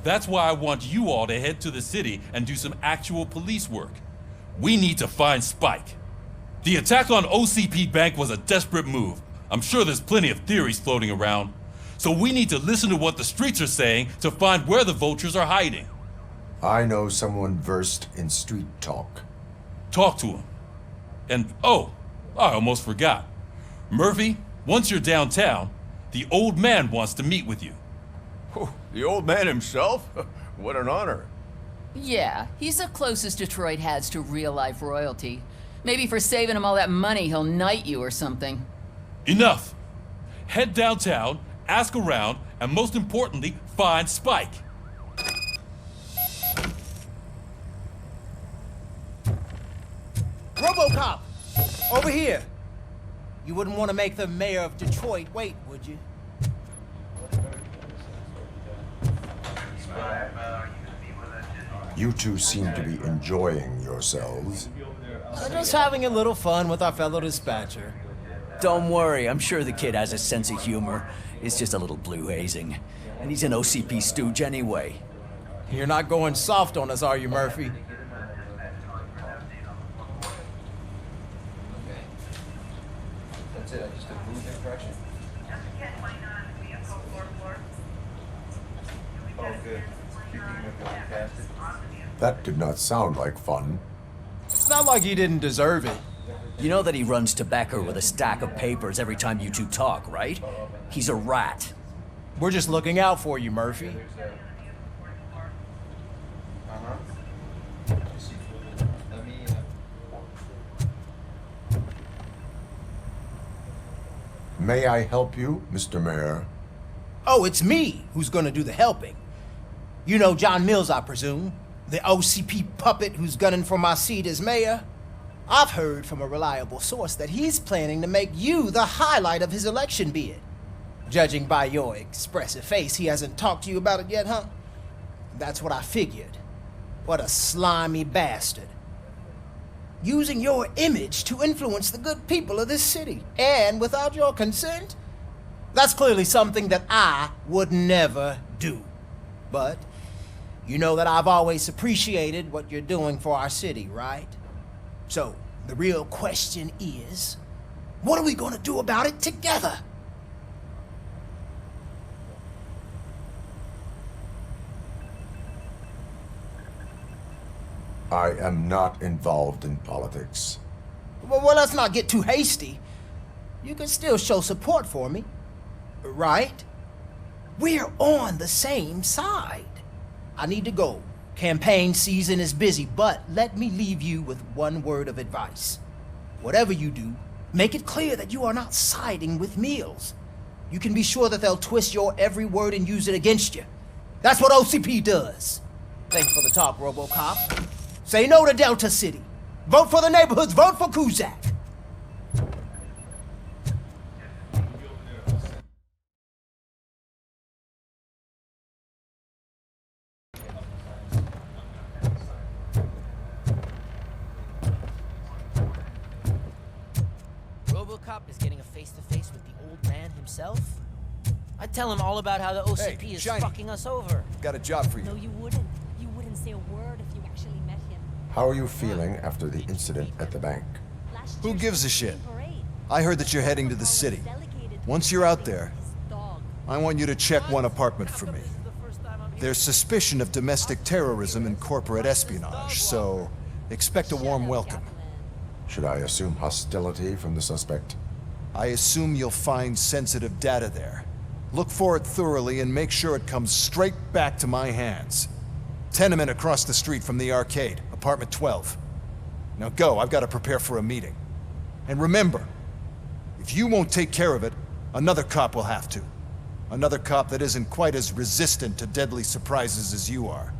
That's why I want you all to head to the city and do some actual police work. We need to find Spike. The attack on OCP Bank was a desperate move. I'm sure there's plenty of theories floating around. So we need to listen to what the streets are saying to find where the vultures are hiding. I know someone versed in street talk. Talk to him. And, oh, I almost forgot. Murphy, once you're downtown, the old man wants to meet with you. Oh, the old man himself? What an honor. Yeah, he's the closest Detroit has to real-life royalty. Maybe for saving him all that money, he'll knight you or something. Enough! Head downtown, ask around, and most importantly, find Spike. RoboCop! Over here! You wouldn't want to make the mayor of Detroit wait, would you? You two seem to be enjoying yourselves. Just having a little fun with our fellow dispatcher. Don't worry, I'm sure the kid has a sense of humor. It's just a little blue hazing. And he's an OCP stooge anyway. You're not going soft on us, are you, Murphy? That's it, I just did move infraction. Oh, good. Keeping it going past it. That did not sound like fun. It's not like he didn't deserve it. You know that he runs tobacco with a stack of papers every time you two talk, right? He's a rat. We're just looking out for you, Murphy. May I help you, Mr. Mayor? Oh, it's me who's gonna do the helping. You know John Mills, I presume? The OCP puppet who's gunning for my seat as mayor? I've heard from a reliable source that he's planning to make you the highlight of his election bid. Judging by your expressive face, he hasn't talked to you about it yet, huh? That's what I figured. What a slimy bastard. Using your image to influence the good people of this city, and without your consent? That's clearly something that I would never do. But you know that I've always appreciated what you're doing for our city, right? So, the real question is, what are we gonna do about it together? I am not involved in politics. Well, let's not get too hasty. You can still show support for me, right? We're on the same side. I need to go. Campaign season is busy, but let me leave you with one word of advice. Whatever you do, make it clear that you are not siding with Mills. You can be sure that they'll twist your every word and use it against you. That's what OCP does. Thanks for the talk, RoboCop. Say no to Delta City. Vote for the neighborhoods. Vote for Kuzak. RoboCop is getting a face-to-face with the old man himself. I tell him all about how the OCP is fucking us over. Got a job for you. No, you wouldn't. You wouldn't say a word if you actually met him. How are you feeling after the incident at the bank? Who gives a shit? I heard that you're heading to the city. Once you're out there, I want you to check one apartment for me. There's suspicion of domestic terrorism and corporate espionage, so expect a warm welcome. Should I assume hostility from the suspect? I assume you'll find sensitive data there. Look for it thoroughly and make sure it comes straight back to my hands. Tenement across the street from the arcade, apartment 12. Now go, I've got to prepare for a meeting. And remember, if you won't take care of it, another cop will have to. Another cop that isn't quite as resistant to deadly surprises as you are.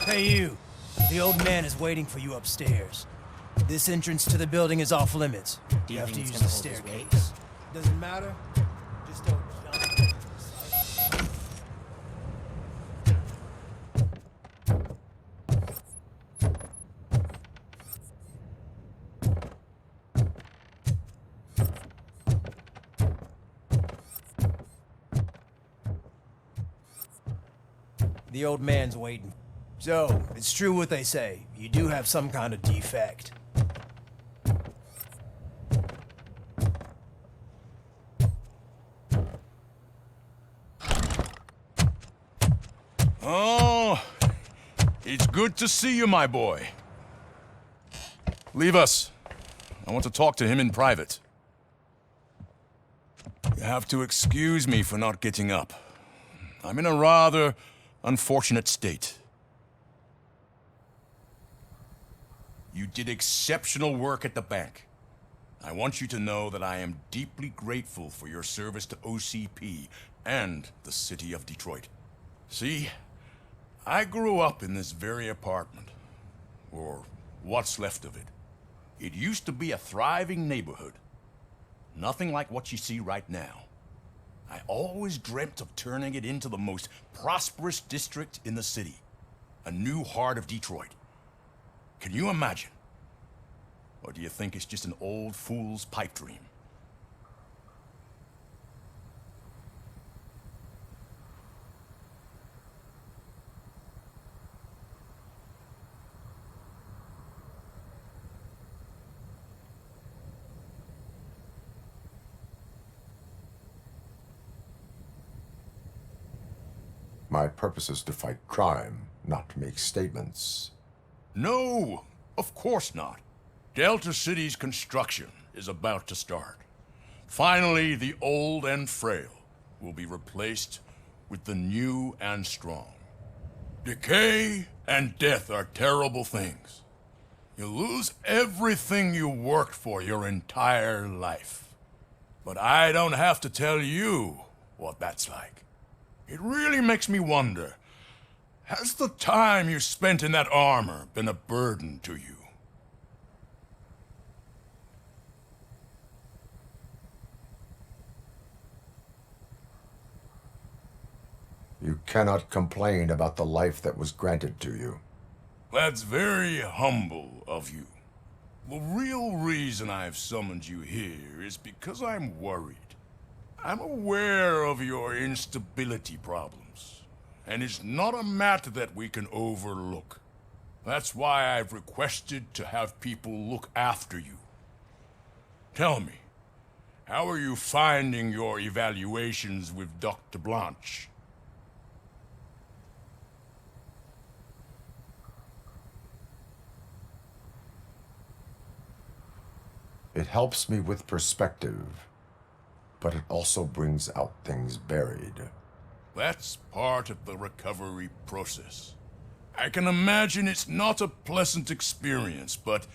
Hey you, the old man is waiting for you upstairs. This entrance to the building is off limits. You have to use the staircase. Doesn't matter, just don't jump. The old man's waiting. So, it's true what they say. You do have some kind of defect. Oh, it's good to see you, my boy. Leave us. I want to talk to him in private. You have to excuse me for not getting up. I'm in a rather unfortunate state. You did exceptional work at the bank. I want you to know that I am deeply grateful for your service to OCP and the city of Detroit. See, I grew up in this very apartment, or what's left of it. It used to be a thriving neighborhood. Nothing like what you see right now. I always dreamt of turning it into the most prosperous district in the city. A new heart of Detroit. Can you imagine? Or do you think it's just an old fool's pipe dream? My purpose is to fight crime, not to make statements. No, of course not. Delta City's construction is about to start. Finally, the old and frail will be replaced with the new and strong. Decay and death are terrible things. You lose everything you worked for your entire life. But I don't have to tell you what that's like. It really makes me wonder, has the time you spent in that armor been a burden to you? You cannot complain about the life that was granted to you. That's very humble of you. The real reason I've summoned you here is because I'm worried. I'm aware of your instability problems, and it's not a matter that we can overlook. That's why I've requested to have people look after you. Tell me, how are you finding your evaluations with Dr. Blanche? It helps me with perspective, but it also brings out things buried. That's part of the recovery process. I can imagine it's not a pleasant experience, but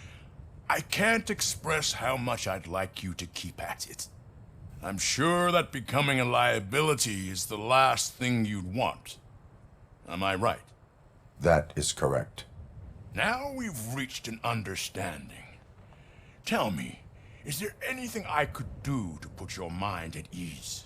I can't express how much I'd like you to keep at it. I'm sure that becoming a liability is the last thing you'd want. Am I right? That is correct. Now we've reached an understanding. Tell me, is there anything I could do to put your mind at ease?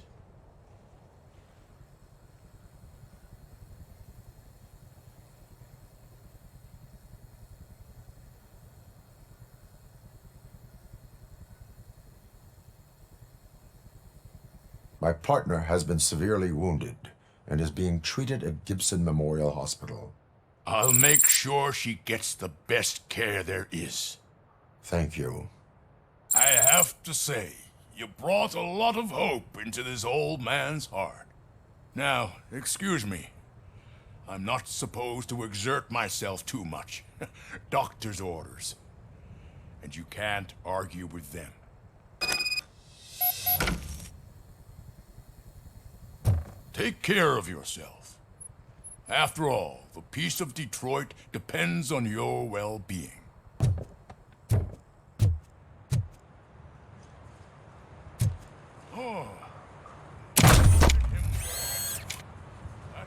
My partner has been severely wounded and is being treated at Gibson Memorial Hospital. I'll make sure she gets the best care there is. Thank you. I have to say, you brought a lot of hope into this old man's heart. Now, excuse me. I'm not supposed to exert myself too much. Doctor's orders. And you can't argue with them. Take care of yourself. After all, the peace of Detroit depends on your well-being.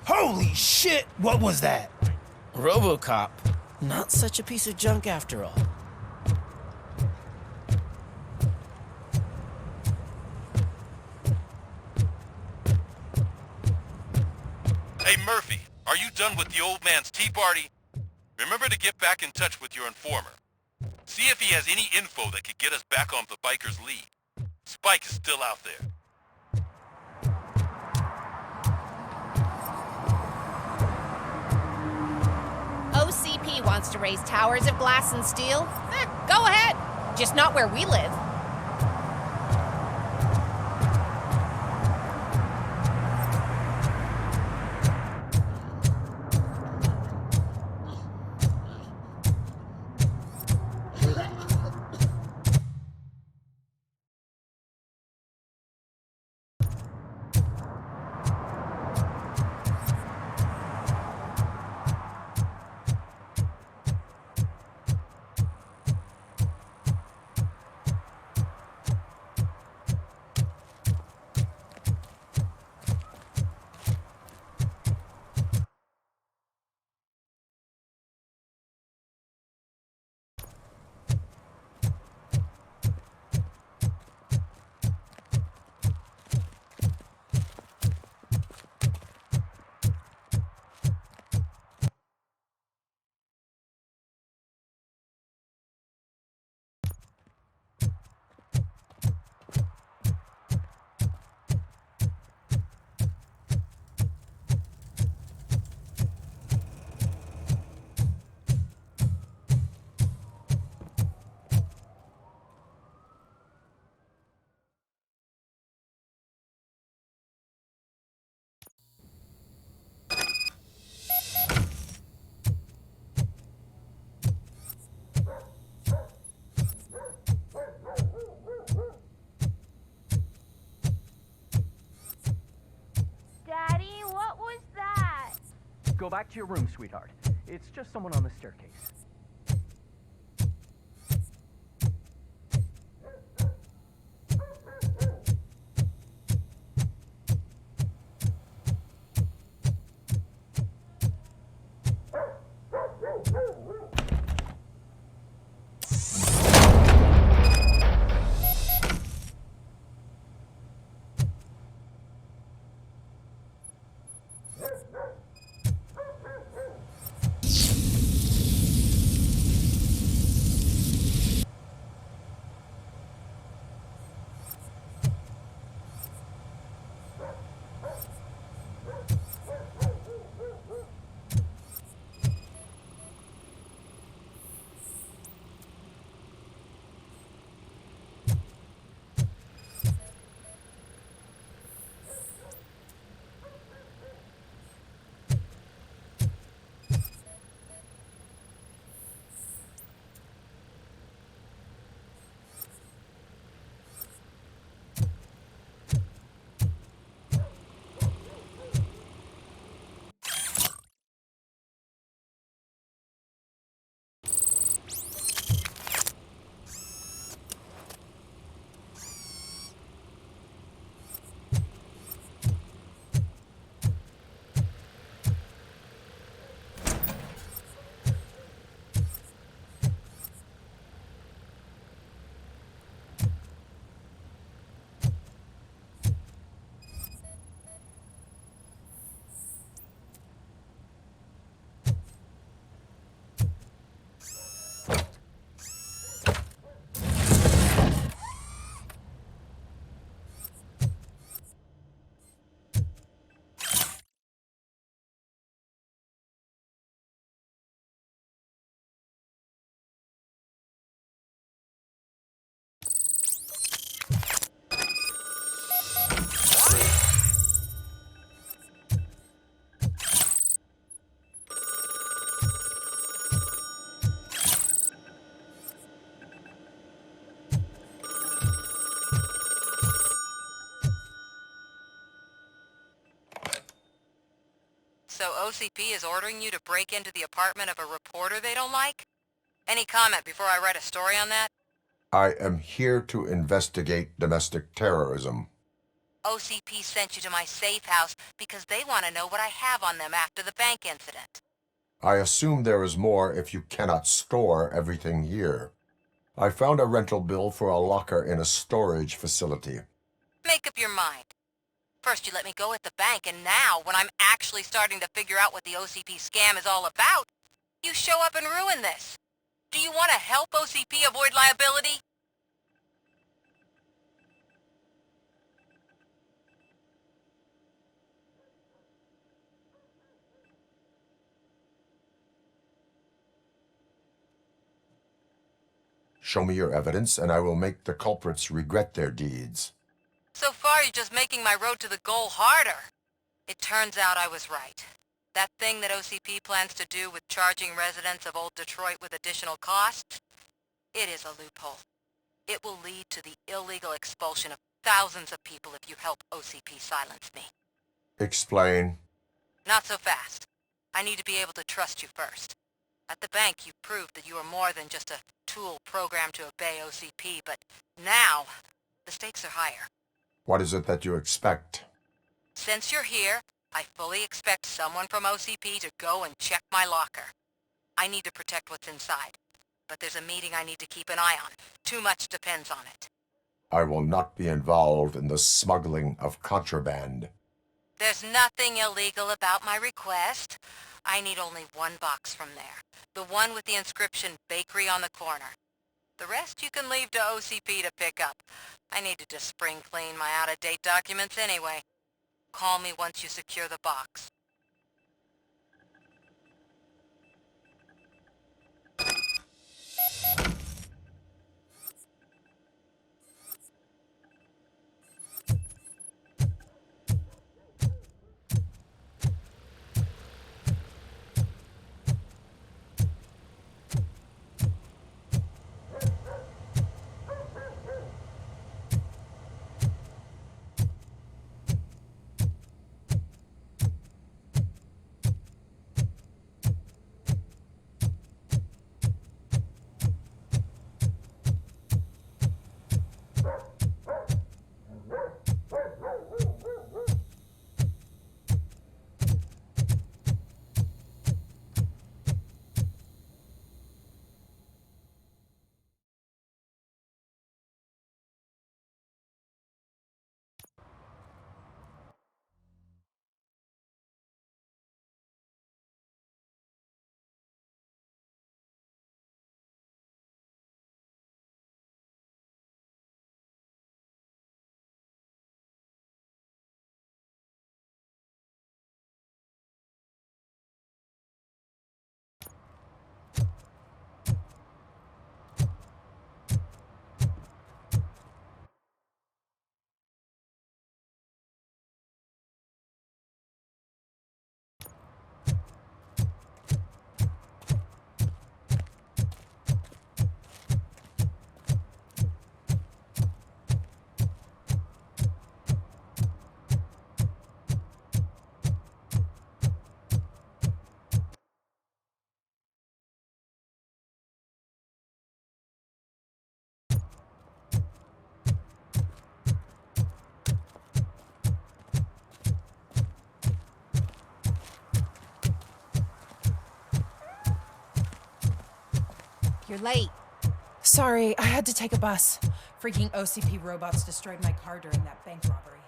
Holy shit! What was that? RoboCop. Not such a piece of junk after all. Hey, Murphy, are you done with the old man's tea party? Remember to get back in touch with your informer. See if he has any info that could get us back on the biker's lead. Spike is still out there. Anybody wants to raise towers of glass and steel? Go ahead. Just not where we live. Go back to your room, sweetheart. It's just someone on the staircase. So OCP is ordering you to break into the apartment of a reporter they don't like? Any comment before I write a story on that? I am here to investigate domestic terrorism. OCP sent you to my safe house because they want to know what I have on them after the bank incident. I assume there is more if you cannot store everything here. I found a rental bill for a locker in a storage facility. Make up your mind. First you let me go at the bank, and now, when I'm actually starting to figure out what the OCP scam is all about, you show up and ruin this. Do you want to help OCP avoid liability? Show me your evidence, and I will make the culprits regret their deeds. So far, you're just making my road to the goal harder. It turns out I was right. That thing that OCP plans to do with charging residents of Old Detroit with additional costs, it is a loophole. It will lead to the illegal expulsion of thousands of people if you help OCP silence me. Explain. Not so fast. I need to be able to trust you first. At the bank, you proved that you are more than just a tool programmed to obey OCP, but now, the stakes are higher. What is it that you expect? Since you're here, I fully expect someone from OCP to go and check my locker. I need to protect what's inside, but there's a meeting I need to keep an eye on. Too much depends on it. I will not be involved in the smuggling of contraband. There's nothing illegal about my request. I need only one box from there. The one with the inscription Bakery on the corner. The rest you can leave to OCP to pick up. I needed to spring clean my out-of-date documents anyway. Call me once you secure the box. You're late. Sorry, I had to take a bus. Freaking OCP robots destroyed my car during that bank robbery.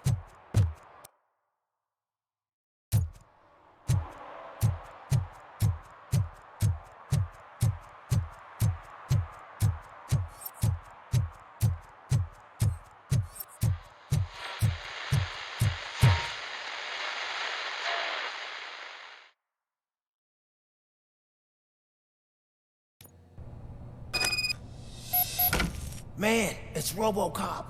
Man, it's RoboCop.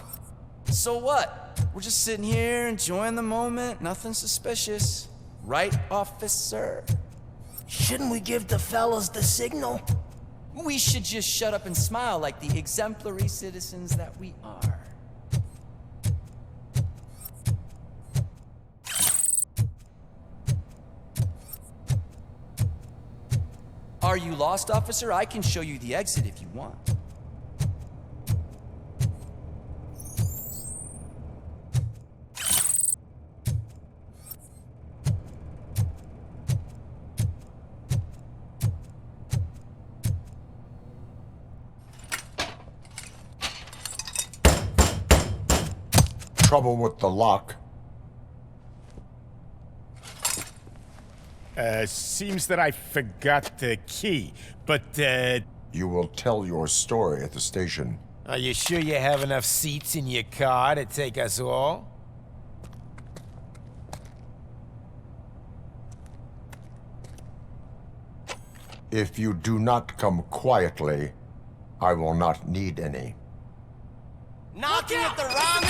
So what? We're just sitting here enjoying the moment. Nothing suspicious. Right, officer? Shouldn't we give the fellas the signal? We should just shut up and smile like the exemplary citizens that we are. Are you lost, officer? I can show you the exit if you want. Trouble with the lock. Seems that I forgot the key, but, You will tell your story at the station. Are you sure you have enough seats in your car to take us all? If you do not come quietly, I will not need any. Knocking at the wrong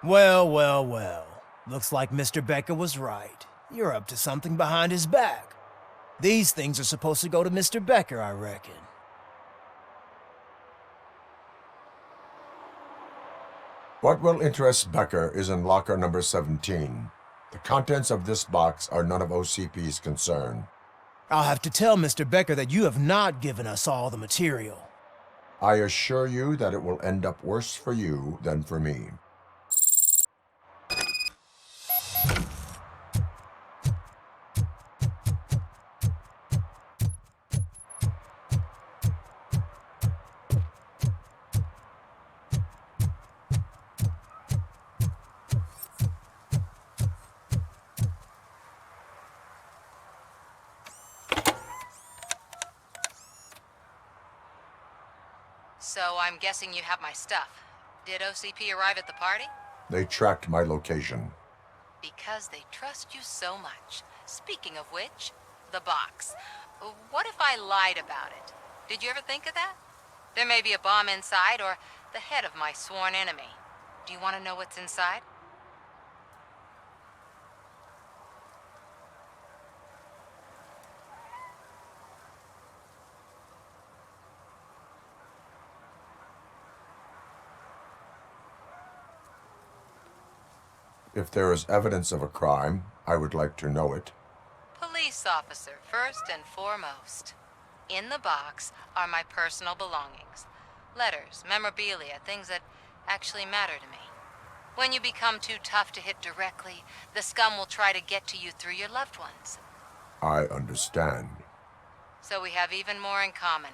Well, well, well. Looks like Mr. Becker was right. You're up to something behind his back. These things are supposed to go to Mr. Becker, I reckon. What will interest Becker is in locker number 17. The contents of this box are none of OCP's concern. I'll have to tell Mr. Becker that you have not given us all the material. I assure you that it will end up worse for you than for me. So I'm guessing you have my stuff. Did OCP arrive at the party? They tracked my location. Because they trust you so much. Speaking of which, the box. What if I lied about it? Did you ever think of that? There may be a bomb inside or the head of my sworn enemy. Do you want to know what's inside? If there is evidence of a crime, I would like to know it. Police officer, first and foremost. In the box are my personal belongings. Letters, memorabilia, things that actually matter to me. When you become too tough to hit directly, the scum will try to get to you through your loved ones. I understand. So we have even more in common.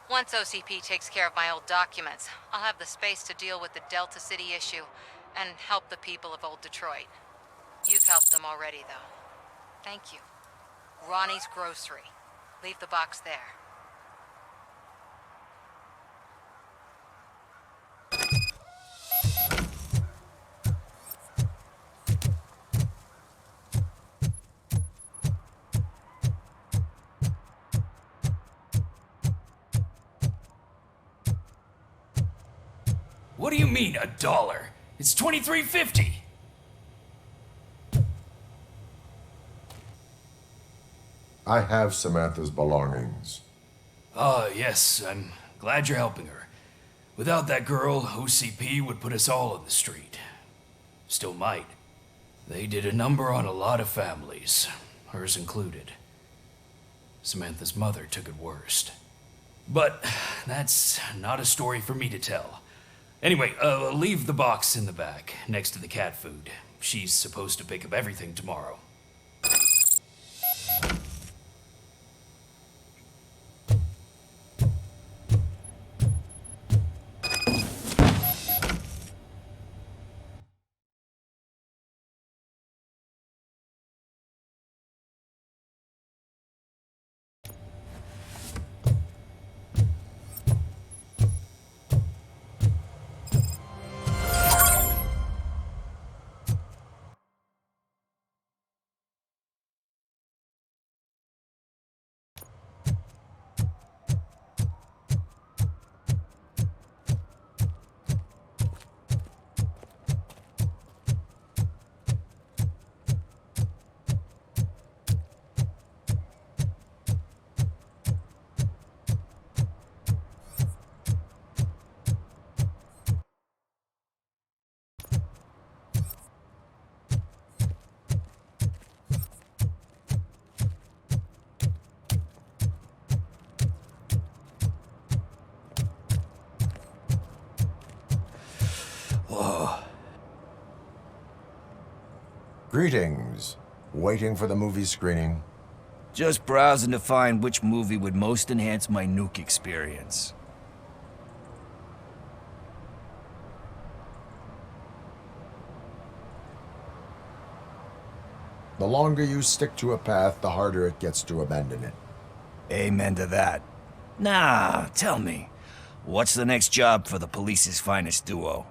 Once OCP takes care of my old documents, I'll have the space to deal with the Delta City issue and help the people of Old Detroit. You've helped them already, though. Thank you. Ronnie's Grocery. Leave the box there. What do you mean, $1? It's $23.50. I have Samantha's belongings. Yes, I'm glad you're helping her. Without that girl, OCP would put us all in the street. Still might. They did a number on a lot of families, hers included. Samantha's mother took it worst. But that's not a story for me to tell. Anyway, leave the box in the back, next to the cat food. She's supposed to pick up everything tomorrow. Greetings. Waiting for the movie screening? Just browsing to find which movie would most enhance my nuke experience. The longer you stick to a path, the harder it gets to abandon it. Amen to that. Now, tell me, what's the next job for the police's finest duo?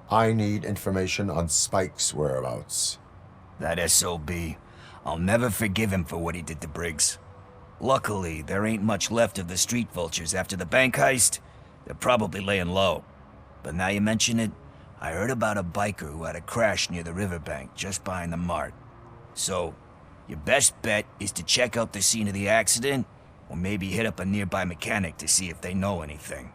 I need information on Spike's whereabouts. That SOB. I'll never forgive him for what he did to Briggs. Luckily, there ain't much left of the street vultures after the bank heist. They're probably laying low. But now you mention it, I heard about a biker who had a crash near the riverbank just behind the mart. So, your best bet is to check out the scene of the accident, or maybe hit up a nearby mechanic to see if they know anything.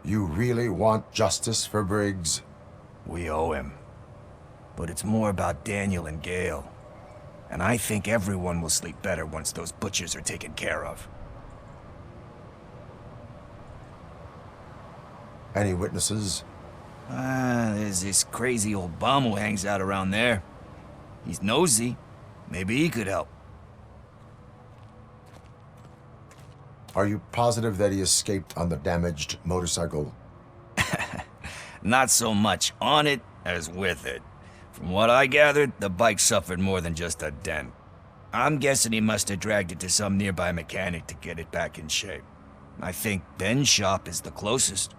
You really want justice for Briggs? We owe him. But it's more about Daniel and Gale. And I think everyone will sleep better once those butchers are taken care of. Any witnesses? There's this crazy old bum who hangs out around there. He's nosy. Maybe he could help. Are you positive that he escaped on the damaged motorcycle? Not so much on it as with it. From what I gathered, the bike suffered more than just a dent. I'm guessing he must have dragged it to some nearby mechanic to get it back in shape. I think Ben's shop is the closest.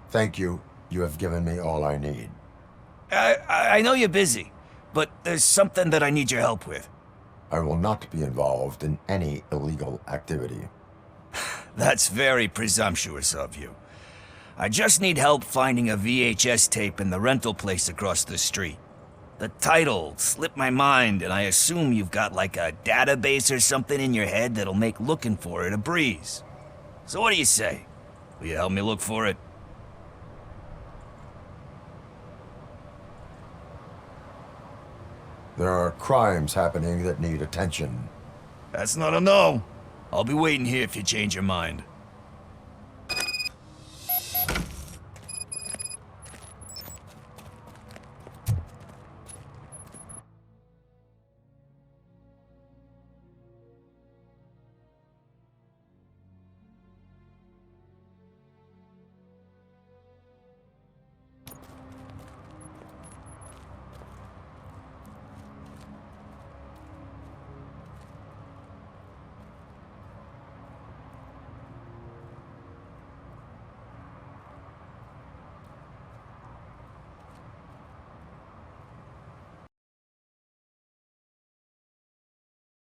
Thank you. You have given me all I need. I know you're busy, but there's something that I need your help with. I will not be involved in any illegal activity. That's very presumptuous of you. I just need help finding a VHS tape in the rental place across the street. The title slipped my mind, and I assume you've got like a database or something in your head that'll make looking for it a breeze. So what do you say? Will you help me look for it? There are crimes happening that need attention. That's not a no. I'll be waiting here if you change your mind.